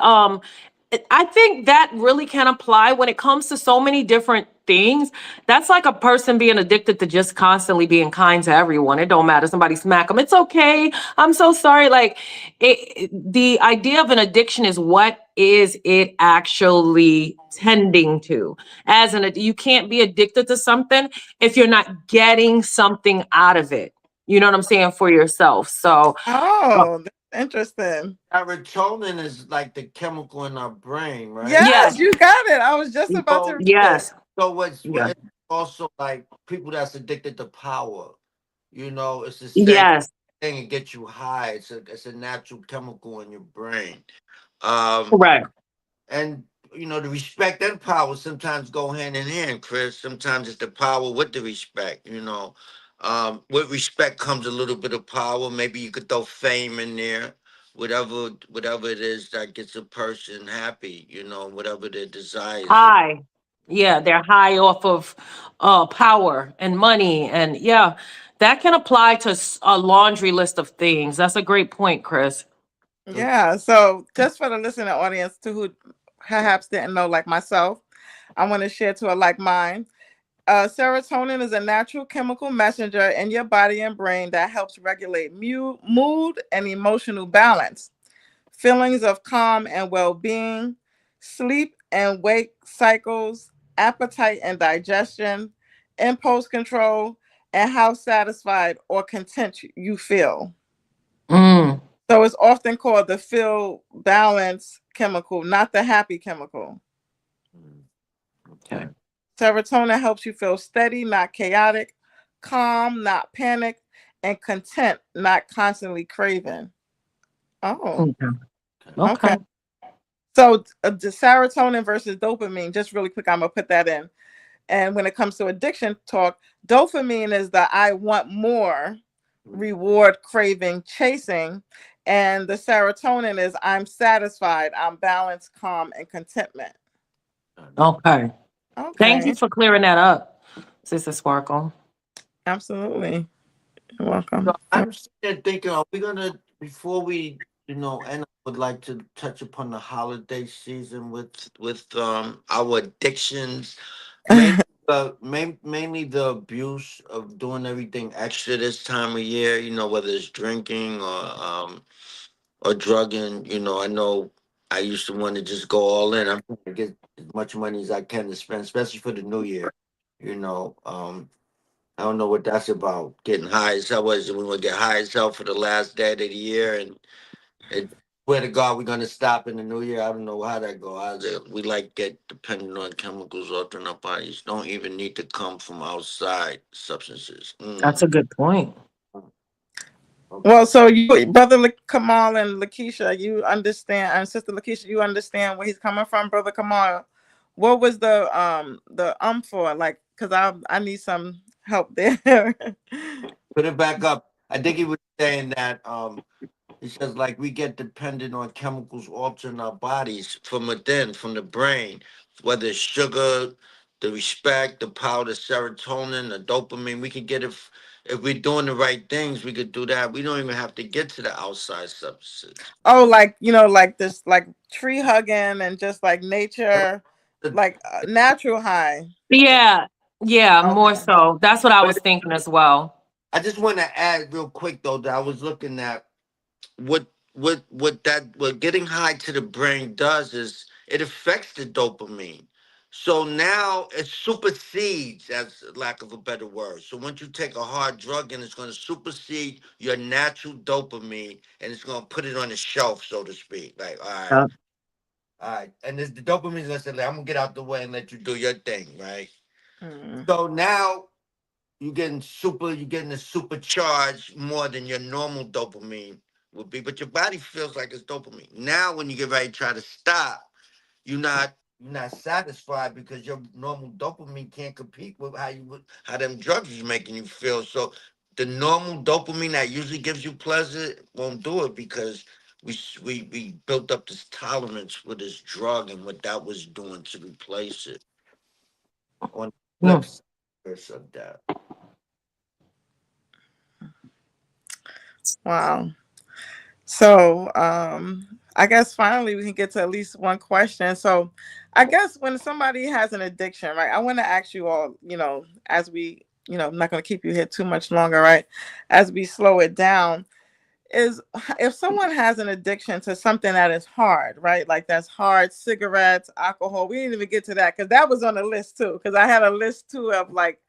I think that really can apply when it comes to so many different things. That's like a person being addicted to just constantly being kind to everyone. It don't matter. Somebody smack them. It's okay. I'm so sorry. Like the idea of an addiction is, what is it actually tending to? You can't be addicted to something if you're not getting something out of it. You know what I'm saying? For yourself. So Oh, that's interesting. Serotonin is like the chemical in our brain, right? Yes, yes, you got it. I was just about to So, read it. yes, so yeah, it's also like people that's addicted to power. It's the same yes. thing. It gets you high. It's a natural chemical in your brain. Um, Correct. and the respect and power sometimes go hand in hand, Chris. Sometimes it's the power with the respect. With respect comes a little bit of power. Maybe you could throw fame in there. Whatever it is that gets a person happy, whatever their desires. High. Yeah, they're high off of power and money. And yeah, that can apply to a laundry list of things. That's a great point, Chris. Yeah. So, just for the listening audience, too, who perhaps didn't know, like myself, I want to share to a like mind. Serotonin is a natural chemical messenger in your body and brain that helps regulate mood and emotional balance, feelings of calm and well being, sleep and wake cycles, appetite and digestion, impulse control, and how satisfied or content you feel. Mm. So it's often called the feel balance chemical, not the happy chemical. Okay. Serotonin helps you feel steady, not chaotic, calm, not panic, and content, not constantly craving. Oh, Okay. okay. Okay. So the serotonin versus dopamine, just really quick, I'm going to put that in. And when it comes to addiction talk, dopamine is the I want more, reward, craving, chasing. And the serotonin is I'm satisfied, I'm balanced, calm, and contentment. Okay. Thank you Okay, for clearing that up, Sister Sparkle. absolutely. You're So welcome. I'm sitting there thinking, are we gonna before we end? I would like to touch upon the holiday season with our addictions, mainly mainly the abuse of doing everything extra this time of year. Whether it's drinking or drugging. I know I used to want to just go all in. I'm trying to get as much money as I can to spend, especially for the new year. You know, um, I don't know what that's about. Getting high as hell. Was we want to get high as hell for the last day of the year, and swear to God, we're gonna stop in the new year. I don't know how that go. We like get depending on chemicals altering our bodies. Don't even need to come from outside substances. That's a good point. Well, so you, brother Kamal and Lakeisha, you understand, and sister Lakeisha, you understand where he's coming from, brother Kamal. What was the for like? Because I need some help there. Put it back up. I think he was saying that he says like we get dependent on chemicals altering our bodies from within, from the brain, whether it's sugar, the respect, the power, the serotonin, the dopamine. We could get it if we're doing the right things. We could do that. We don't even have to get to the outside substances. Oh, like like this, like tree hugging and just like nature, The- like natural high. Yeah. Yeah, more Okay. so. That's what I was But thinking as well. I just want to add real quick though that I was looking at what getting high to the brain does is it affects the dopamine. So now it supersedes, as lack of a better word. So once you take a hard drug and it's going to supersede your natural dopamine and it's going to put it on the shelf, so to speak. Like, Yeah. all right. And the dopamine's going to say, like, I'm going to get out the way and let you do your thing, right? Mm. So now you're getting a supercharged more than your normal dopamine would be, but your body feels like it's dopamine. Now when you get ready to try to stop, you're not satisfied because your normal dopamine can't compete with how them drugs is making you feel. So the normal dopamine that usually gives you pleasure won't do it because we built up this tolerance with this drug and what that was doing to replace it. On the Hmm. flip side of that. Wow. So, I guess finally we can get to at least one question. So, I guess when somebody has an addiction, right? I want to ask you all, as we, I'm not going to keep you here too much longer, right? As we slow it down, is if someone has an addiction to something that is hard, right? Like that's hard, cigarettes, alcohol. We didn't even get to that because that was on the list too. Because I had a list too of like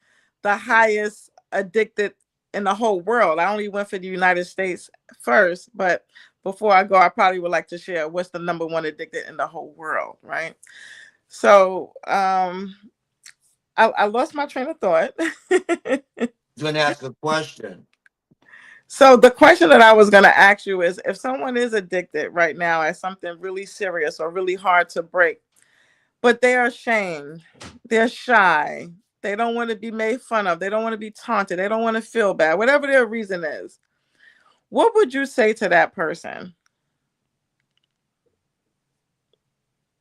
the highest addicted in the whole world. I only went for the United States first, but before I go, I probably would like to share what's the number one addicted in the whole world, right? So I lost my train of thought. Going to ask a question. So the question that I was going to ask you is if someone is addicted right now at something really serious or really hard to break, but they are ashamed, they're shy, they don't want to be made fun of, they don't want to be taunted, they don't want to feel bad, whatever their reason is, what would you say to that person?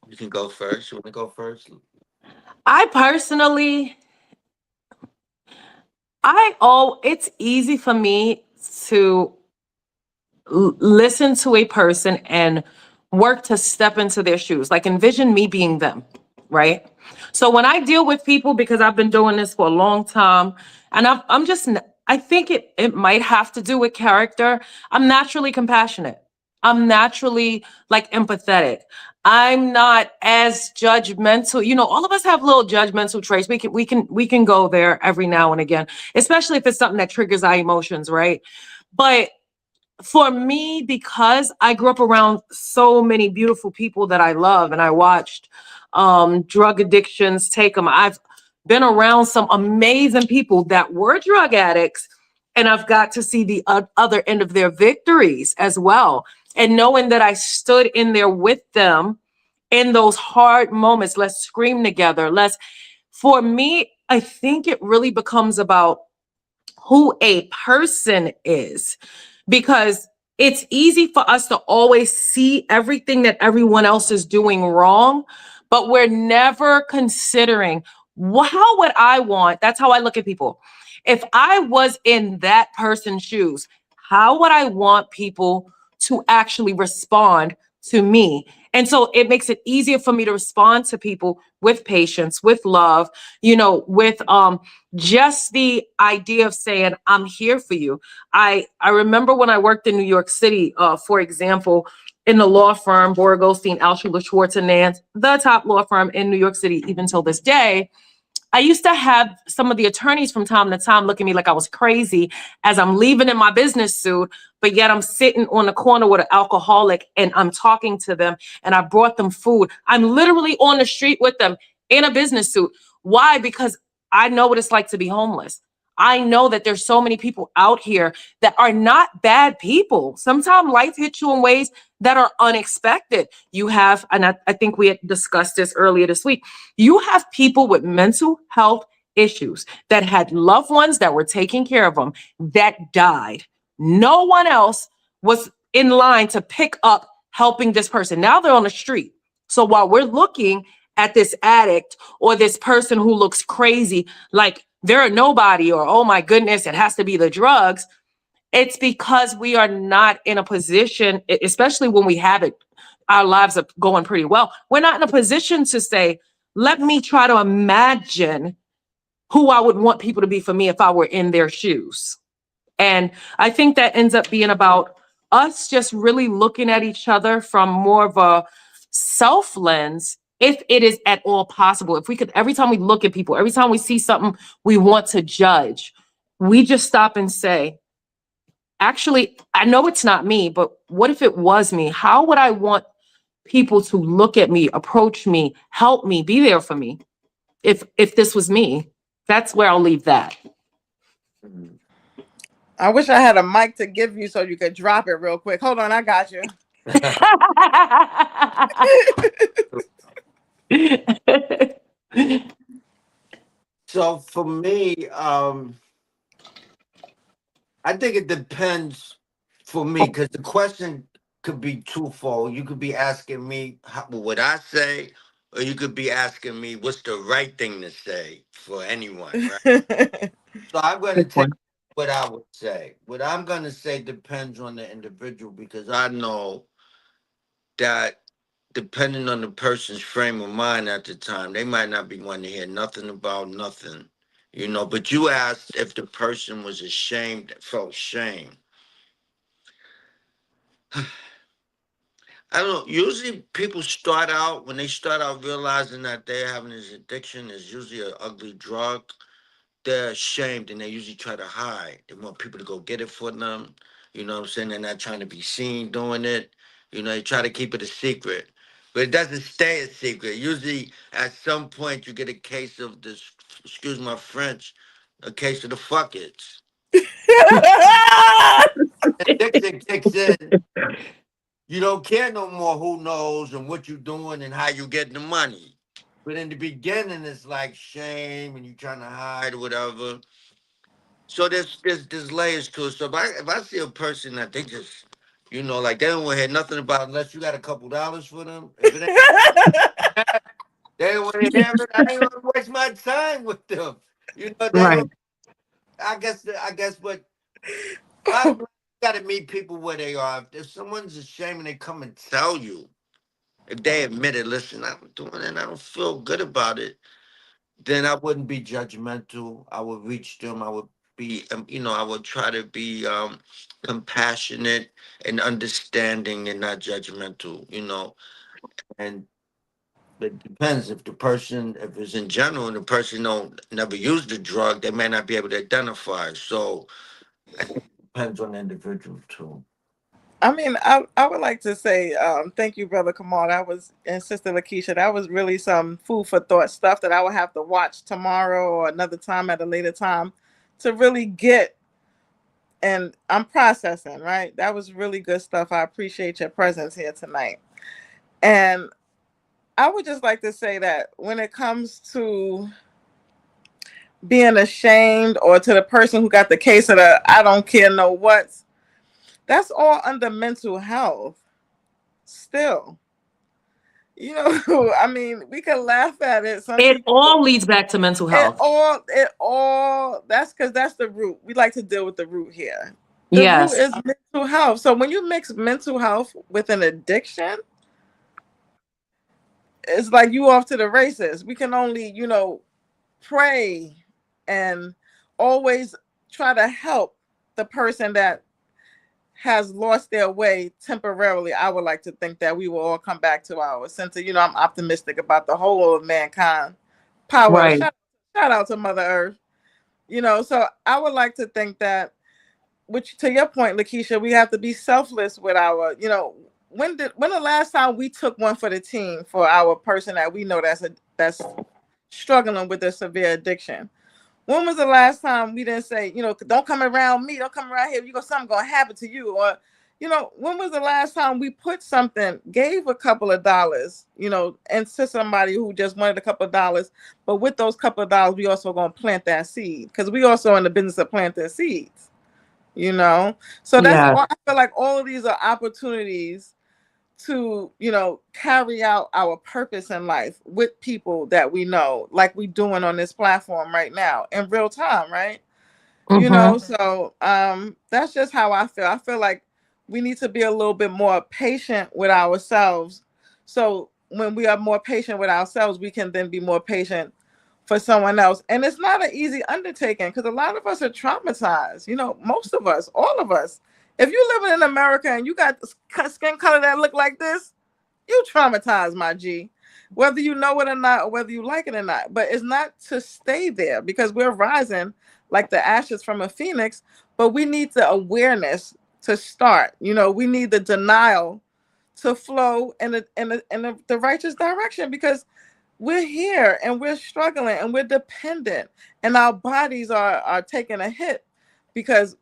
You can go first. You want to go first? I personally, it's easy for me to listen to a person and work to step into their shoes. Like envision me being them, right? So when I deal with people, because I've been doing this for a long time, and I'm just, I think it might have to do with character. I'm naturally compassionate. I'm naturally like empathetic. I'm not as judgmental. All of us have little judgmental traits. We can go there every now and again, especially if it's something that triggers our emotions, right? But for me, because I grew up around so many beautiful people that I love, and I watched drug addictions take them. I've been around some amazing people that were drug addicts, and I've got to see the other end of their victories as well. And knowing that I stood in there with them in those hard moments, let's scream together. For me, I think it really becomes about who a person is, because it's easy for us to always see everything that everyone else is doing wrong, but we're never considering, how would I want? That's how I look at people. If I was in that person's shoes, how would I want people to actually respond to me? And so it makes it easier for me to respond to people with patience, with love, with just the idea of saying, I'm here for you. I remember when I worked in New York City, for example, in the law firm, Bora Goldstein, Alschuler, Schwartz and Nance, the top law firm in New York City, even till this day. I used to have some of the attorneys from time to time look at me like I was crazy as I'm leaving in my business suit, but yet I'm sitting on the corner with an alcoholic and I'm talking to them and I brought them food. I'm literally on the street with them in a business suit. Why? Because I know what it's like to be homeless. I know that there's so many people out here that are not bad people. Sometimes life hits you in ways that are unexpected. You have, and I think we had discussed this earlier this week, you have people with mental health issues that had loved ones that were taking care of them that died. No one else was in line to pick up helping this person. Now they're on the street. So while we're looking at this addict or this person who looks crazy, like they're a nobody, or, oh my goodness, it has to be the drugs. It's because we are not in a position, especially when we have it, our lives are going pretty well. We're not in a position to say, let me try to imagine who I would want people to be for me if I were in their shoes. And I think that ends up being about us just really looking at each other from more of a self lens, if it is at all possible. If we could, every time we look at people, every time we see something we want to judge, we just stop and say, actually, I know it's not me, but what if it was me? How would I want people to look at me, approach me, help me, be there for me if this was me? That's where I'll leave that. I wish I had a mic to give you so you could drop it real quick. Hold on, I got you. So for me, I think it depends for me, because the question could be twofold. You could be asking me what would I say, or you could be asking me what's the right thing to say for anyone, right? So I'm going to take what I would say. What I'm going to say depends on the individual, because I know that depending on the person's frame of mind at the time, they might not be wanting to hear nothing about nothing, But you asked if the person was ashamed, felt shame. I don't know. Usually people start out, when they start out realizing that they're having this addiction, is usually an ugly drug. They're ashamed and they usually try to hide. They want people to go get it for them. You know what I'm saying? They're not trying to be seen doing it. They try to keep it a secret. But it doesn't stay a secret. Usually at some point you get a case of this, excuse my French, a case of the fuckets. Addiction kicks in. You don't care no more who knows and what you're doing and how you getting the money. But in the beginning, it's like shame and you trying to hide or whatever. So there's layers to it. So if I see a person that they just, like they don't want to hear nothing about unless you got a couple dollars for them. If it ain't, they don't want to hear it. I ain't gonna waste my time with them. They Right. don't. I guess, but I got to meet people where they are. If someone's ashamed and they come and tell you, if they admit it, listen, I'm doing it and I don't feel good about it, then I wouldn't be judgmental. I would reach them. I would be, I would try to be compassionate and understanding and not judgmental. And it depends if it's in general and the person don't never use the drug, they may not be able to identify. So I think it depends on the individual too. I mean, I would like to say thank you, Brother Kamal. That was, and Sister Lakesha, that was really some food for thought stuff that I will have to watch tomorrow or another time at a later time to really get. And I'm processing, right? That was really good stuff. I appreciate your presence here tonight. And I would just like to say that when it comes to being ashamed, or to the person who got the case of the I don't care no what's, that's all under mental health still. I mean, we can laugh at it. Some It people, all leads back to mental health. that's because that's the root. We like to deal with the root here. The root Yes. is mental health. So when you mix mental health with an addiction, it's like you off to the races. We can only, pray and always try to help the person that has lost their way temporarily. I would like to think that we will all come back to our sense of, I'm optimistic about the whole of mankind. Power. Right. Shout out to Mother Earth. So I would like to think that, which to your point, Lakesha, we have to be selfless with our, when the last time we took one for the team for our person that we know that's struggling with a severe addiction? When was the last time we didn't say, don't come around me, don't come around here, something gonna happen to you? Or, when was the last time we put something, gave a couple of dollars, and to somebody who just wanted a couple of dollars, but with those couple of dollars, we also gonna plant that seed, because we also in the business of planting seeds, So that's Yeah. all. I feel like all of these are opportunities to carry out our purpose in life with people that we know, like we doing on this platform right now in real time, right? Mm-hmm. So that's just how I feel like we need to be a little bit more patient with ourselves, so when we are more patient with ourselves, we can then be more patient for someone else. And it's not an easy undertaking, because a lot of us are traumatized, most of us, all of us. If you living in America and you got skin color that look like this, you traumatized, my G, whether you know it or not, or whether you like it or not. But it's not to stay there, because we're rising like the ashes from a phoenix. But we need the awareness to start. We need the denial to flow in the righteous direction, because we're here and we're struggling and we're dependent, and our bodies are taking a hit because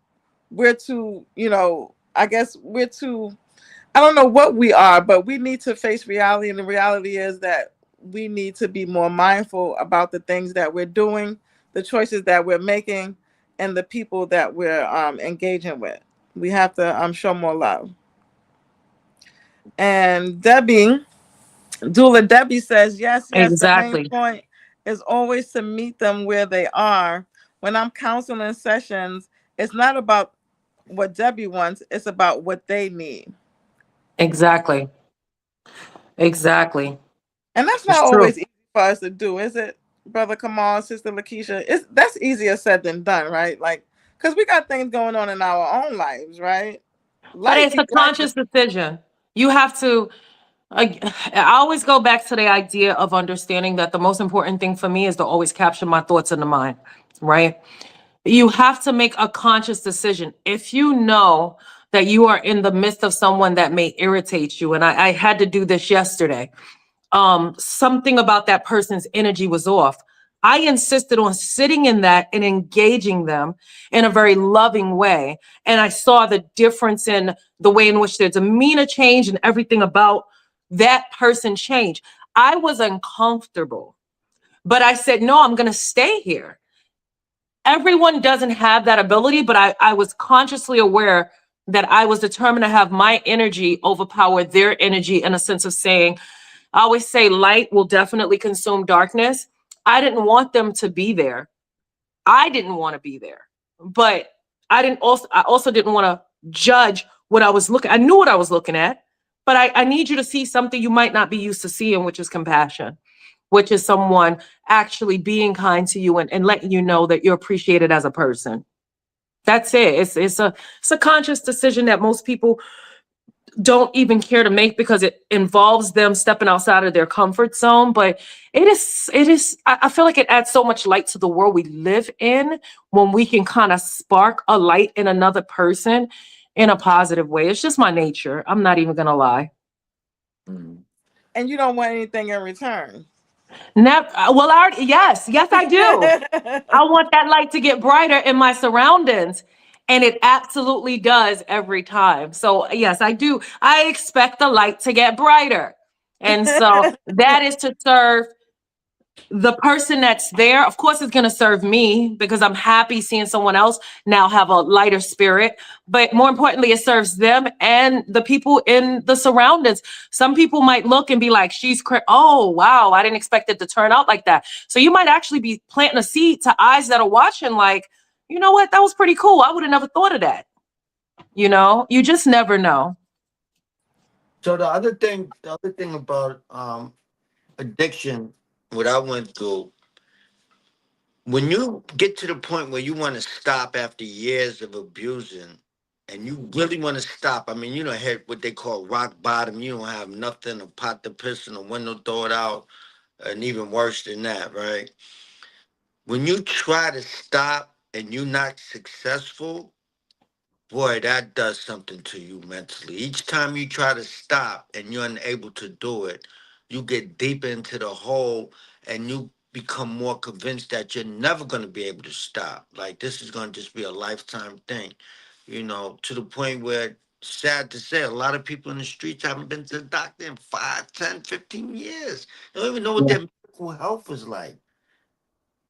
we're too, I guess we're too, I don't know what we are, but we need to face reality. And the reality is that we need to be more mindful about the things that we're doing, the choices that we're making, and the people that we're engaging with. We have to show more love. And Dula Debbie says, yes, the main Exactly. point is always to meet them where they are. When I'm counseling sessions, it's not about what Debbie wants, it's about what they need. Exactly. Exactly. And that's It's not true. always easy for us to do, is it, Brother Kamal, Sister Lakesha? That's easier said than done, right? Like, because we got things going on in our own lives, right? But Life it's be a life. conscious decision. You have to, I always go back to the idea of understanding that the most important thing for me is to always capture my thoughts in the mind, right? You have to make a conscious decision. If you know that you are in the midst of someone that may irritate you, and I had to do this yesterday, something about that person's energy was off. I insisted on sitting in that and engaging them in a very loving way. And I saw the difference in the way in which their demeanor changed and everything about that person changed. I was uncomfortable, but I said, no, I'm going to stay here. Everyone doesn't have that ability, but I was consciously aware that I was determined to have my energy overpower their energy, in a sense of saying, I always say light will definitely consume darkness. I didn't want them to be there. I didn't want to be there. But I also didn't want to judge what I was looking. I knew what I was looking at, but I need you to see something you might not be used to seeing, which is compassion, which is someone actually being kind to you and letting you know that you're appreciated as a person. That's it. It's a conscious decision that most people don't even care to make, because it involves them stepping outside of their comfort zone. But I feel like it adds so much light to the world we live in when we can kind of spark a light in another person in a positive way. It's just my nature. I'm not even gonna lie. Mm. And you don't want anything in return. Never. Well, yes, I do. I want that light to get brighter in my surroundings. And it absolutely does every time. So, yes, I do. I expect the light to get brighter. And so that is to serve the person that's there. Of course, it's going to serve me because I'm happy seeing someone else now have a lighter spirit. But more importantly, it serves them and the people in the surroundings. Some people might look and be like, oh, wow, I didn't expect it to turn out like that. So you might actually be planting a seed to eyes that are watching, like, you know what? That was pretty cool. I would have never thought of that. You just never know. So the other thing about addiction, what I went through, when you get to the point where you want to stop after years of abusing, and you really want to stop, I mean, you know, hit what they call rock bottom. You don't have nothing, a pot to piss in, a window, throw it out, and even worse than that, right? When you try to stop and you're not successful, boy, that does something to you mentally. Each time you try to stop and you're unable to do it, you get deeper into the hole and you become more convinced that you're never going to be able to stop. Like this is going to just be a lifetime thing, to the point where, sad to say, a lot of people in the streets haven't been to the doctor in 5, 10, 15 years. They don't even know what their mental health is like.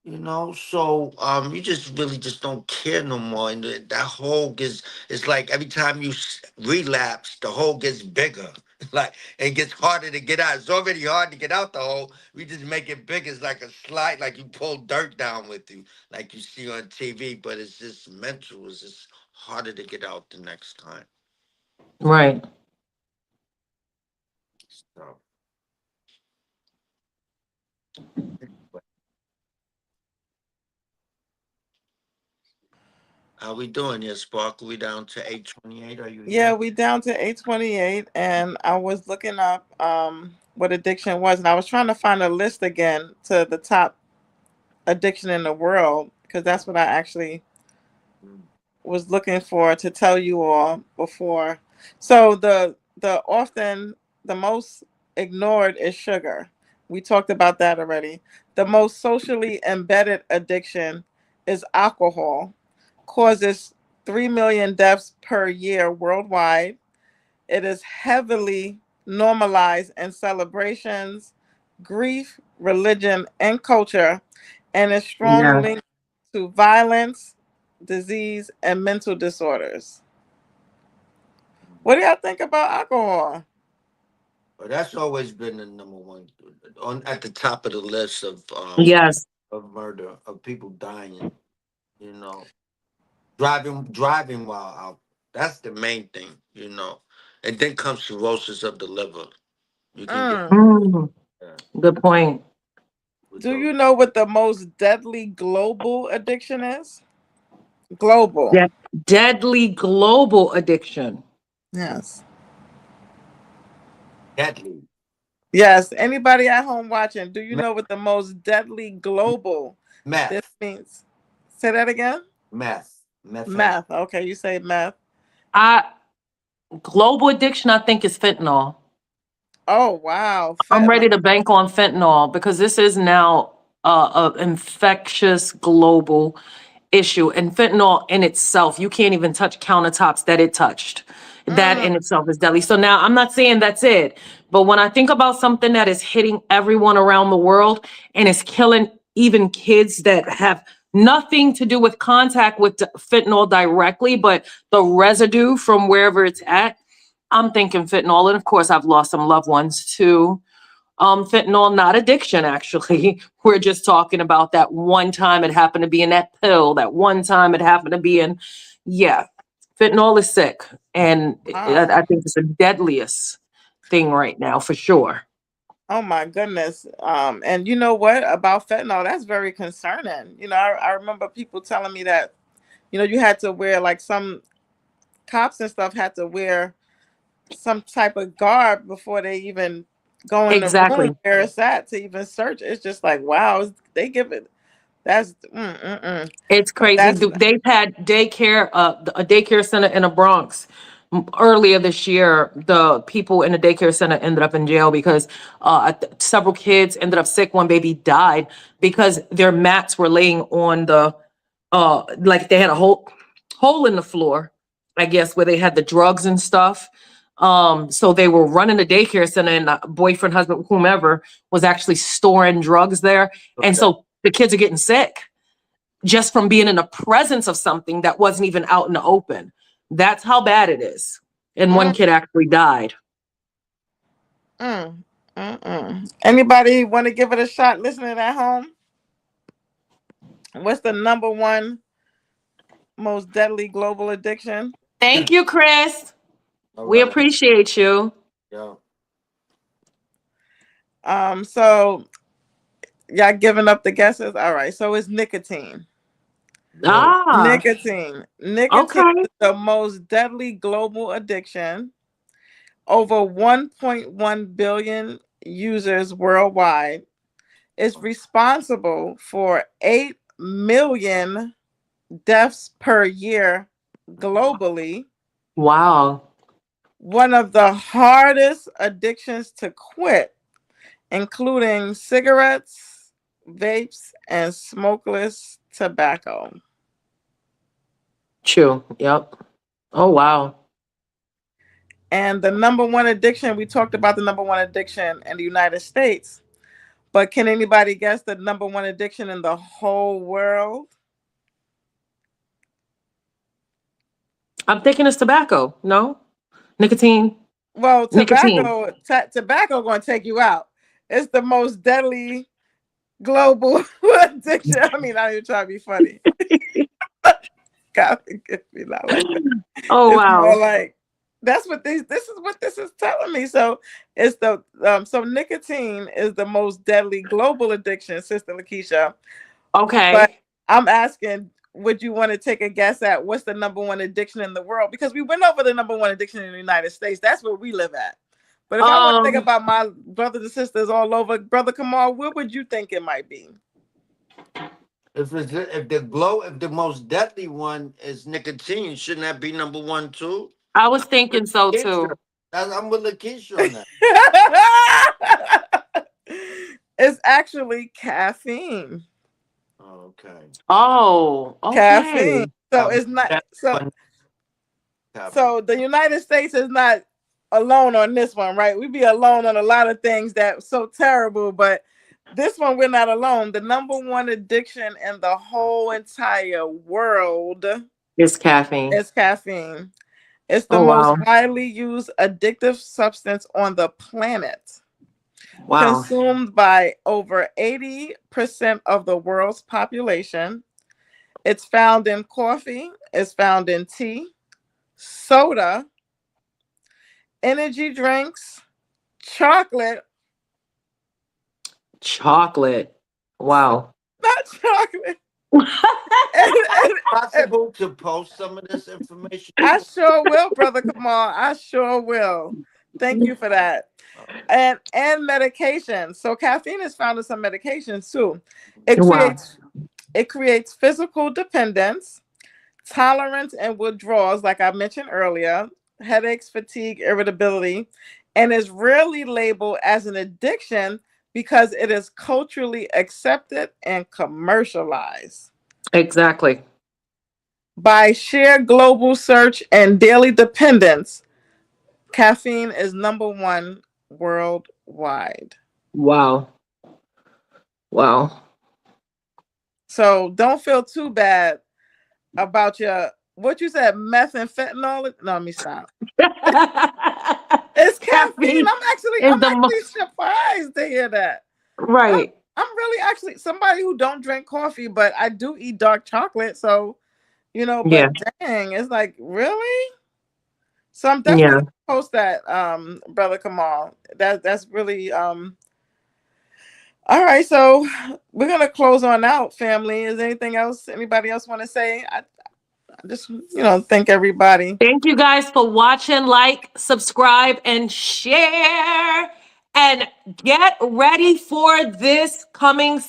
So you just really just don't care no more, and that hole gets. It's like every time you relapse, the hole gets bigger. Like it gets harder to get out. It's already hard to get out the hole. We just make it bigger. It's like a slide, like you pull dirt down with you, like you see on TV. But it's just mental. It's just harder to get out the next time. Right. So, how we doing here, Sparkle? We down to 8:28. Are you Yeah, here? we down to 828, and I was looking up what addiction was, and I was trying to find a list again to the top addiction in the world because that's what I actually Mm. was looking for to tell you all before. So the most ignored is sugar. We talked about that already. The most socially embedded addiction is alcohol. Causes 3 million deaths per year worldwide. It is heavily normalized in celebrations, grief, religion, and culture, and is strongly Yeah. linked to violence, disease, and mental disorders. What do y'all think about alcohol? But that's always been the number one on at the top of the list Yes. of murder, of people dying. You know, driving while out. That's the main thing. And then comes cirrhosis of the liver. You can get Mm. Mm, uh, good point. with Do those. you know what the most deadly global addiction is? Global. Yeah. Deadly global addiction. Yes. Deadly Yes. Anybody at home watching, do you know what the most deadly global this meth, means? Say that again. meth. Meth. Okay, you say meth. I Global addiction, I think, is fentanyl. Oh wow, I'm fentanyl. ready to bank on fentanyl because this is now a infectious global issue. And fentanyl in itself, you can't even touch countertops that it touched. That Mm, in itself is deadly. So now I'm not saying that's it, but when I think about something that is hitting everyone around the world and is killing even kids that have nothing to do with contact with fentanyl directly, but the residue from wherever it's at, I'm thinking fentanyl. And of course, I've lost some loved ones too. Fentanyl, not addiction, actually. We're just talking about that one time it happened to be in that pill, that one time it happened to be in, yeah, fentanyl is sick. And wow. I think it's the deadliest thing right now, for sure. Oh my goodness. And you know what about fentanyl? That's very concerning. I remember people telling me that, you had to wear like some cops and stuff had to wear some type of garb before they even go in the room Exactly. where it's at to even search. It's just like, wow, they give it. That's, It's crazy. that's, They've had a daycare center in the Bronx earlier this year, the people in the daycare center ended up in jail because several kids ended up sick. One baby died because their mats were laying on the like they had a hole in the floor, I guess, where they had the drugs and stuff. So they were running the daycare center, and the boyfriend, husband, whomever was actually storing drugs there. And so the kids are getting sick just from being in the presence of something that wasn't even out in the open. That's how bad it is. And one kid actually died. Anybody want to give it a shot listening at home? What's the number one most deadly global addiction? Thank you, Chris. We appreciate you. Yeah. So y'all giving up the guesses? All right. So it's nicotine. Nicotine. Nicotine is the most deadly global addiction. Over 1.1 billion users worldwide. It's responsible for 8 million deaths per year globally. Wow. One of the hardest addictions to quit, including cigarettes, vapes, and smokeless tobacco. True. Yep. Oh, wow. And the number one addiction, we talked about the number one addiction in the United States, but can anybody guess the number one addiction in the whole world? I'm thinking it's tobacco. No? Nicotine. Well, tobacco going to take you out. It's the most deadly global addiction. I mean, I'm even trying to be funny. God forgive me, not like that. Oh, it's wow. More like this is what this is telling me. So it's the so nicotine is the most deadly global addiction, Sister Lakesha. Okay. But I'm asking, would you want to take a guess at what's the number one addiction in the world? Because we went over the number one addiction in the United States. That's where we live at. But if I want to think about my brothers and sisters all over, Brother Kamal, what would you think it might be? If the most deadly one is nicotine, shouldn't that be number one too? I was thinking so too. I'm with Lakesha on that. It's actually caffeine. Okay. Oh, okay. Caffeine. So it's not so the United States is not alone on this one, right? We'd be alone on a lot of things that's so terrible, but this one we're not alone. The number one addiction in the whole entire world is caffeine. It's caffeine. It's the most widely used addictive substance on the planet. Wow. Consumed by over 80% of the world's population. It's found in coffee. It's found in tea, soda, energy drinks, chocolate. Chocolate. Wow. Not chocolate. Possible to post some of this information? I sure will, Brother Kamal. I sure will. Thank you for that. And medication. So caffeine is found in some medications too. It creates physical dependence, tolerance, and withdrawals, like I mentioned earlier, headaches, fatigue, irritability, and is rarely labeled as an addiction because it is culturally accepted and commercialized. Exactly. By sheer global search and daily dependence, caffeine is number one worldwide. Wow. Wow. So don't feel too bad about what you said, meth and fentanyl. No, let me stop. It's caffeine. I'm actually surprised to hear that. Right. I'm really actually somebody who don't drink coffee, but I do eat dark chocolate. So, but dang, it's like, really? So I'm definitely gonna post that, Brother Kamal. That's really all right. So we're gonna close on out, family. Is there anything else anybody else want to say? I just thank everybody. Thank you guys for watching. Like, subscribe, and share. And get ready for this coming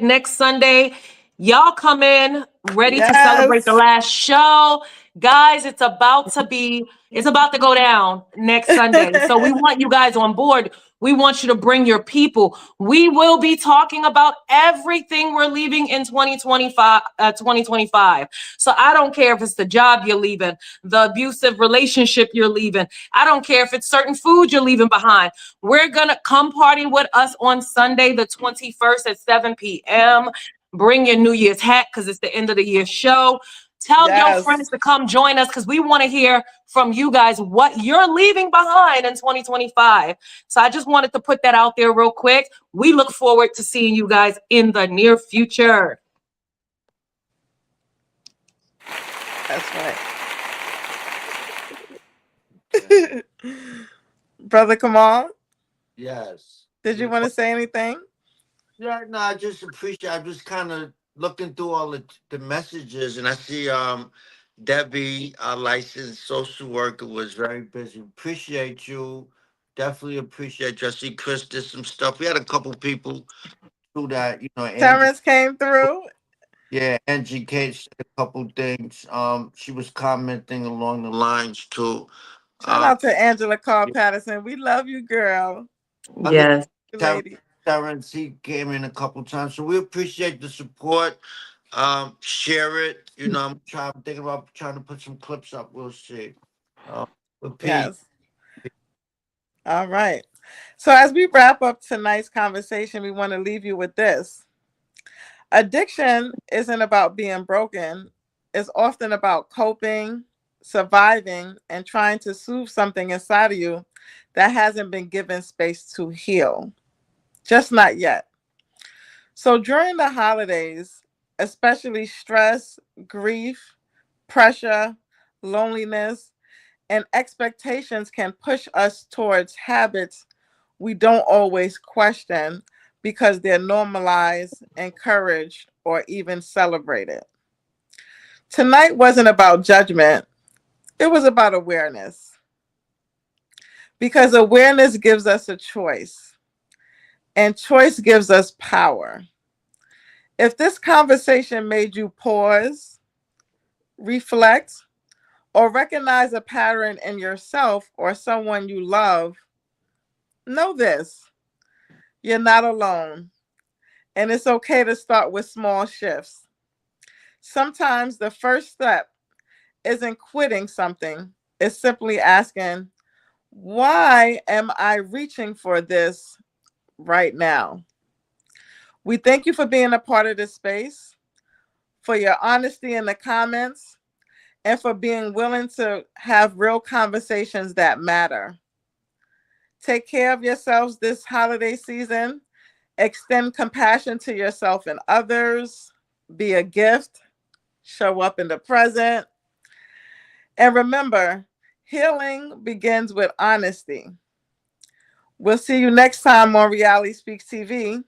next Sunday. Y'all come in ready to celebrate the last show. Guys, it's about to go down next Sunday. So we want you guys on board. We want you to bring your people. We will be talking about everything we're leaving in 2025. So I don't care if it's the job you're leaving, the abusive relationship you're leaving. I don't care if it's certain food you're leaving behind. We're going to come party with us on Sunday, the 21st at 7 p.m. Bring your New Year's hat because it's the end of the year show. Tell your friends to come join us because we want to hear from you guys what you're leaving behind in 2025. So I just wanted to put that out there real quick. We look forward to seeing you guys in the near future. That's right. Brother Kamal? Yes. Did you want to say anything? Yeah, no, I just appreciate. I'm just kind of looking through all the messages, and I see Debbie, our licensed social worker, was very busy. Appreciate you. Definitely appreciate you. I see Chris did some stuff. We had a couple people do that. Angie. Terrence came through. Yeah, Angie Kate said a couple things. She was commenting along the lines too. Shout out to Angela Carl Patterson. We love you, girl. Other Yes. Lady. Terrence, he came in a couple times, so we appreciate the support. Share it. I'm thinking about trying to put some clips up. We'll see. But peace. Yes. All right. So as we wrap up tonight's conversation, we want to leave you with this. Addiction isn't about being broken. It's often about coping, surviving, and trying to soothe something inside of you that hasn't been given space to heal. Just not yet. So during the holidays, especially stress, grief, pressure, loneliness, and expectations can push us towards habits we don't always question because they're normalized, encouraged, or even celebrated. Tonight wasn't about judgment, it was about awareness. Because awareness gives us a choice, and choice gives us power. If this conversation made you pause, reflect, or recognize a pattern in yourself or someone you love, know this: you're not alone. And it's okay to start with small shifts. Sometimes the first step isn't quitting something, it's simply asking, why am I reaching for this right now? We thank you for being a part of this space, for your honesty in the comments, and for being willing to have real conversations that matter. Take care of yourselves this holiday season. Extend compassion to yourself and others. Be a gift. Show up in the present. And remember, healing begins with honesty. We'll see you next time on Reality Speaks TV,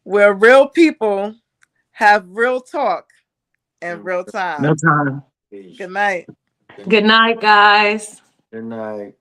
where real people have real talk in real time. No time. Good night. Good night, guys. Good night.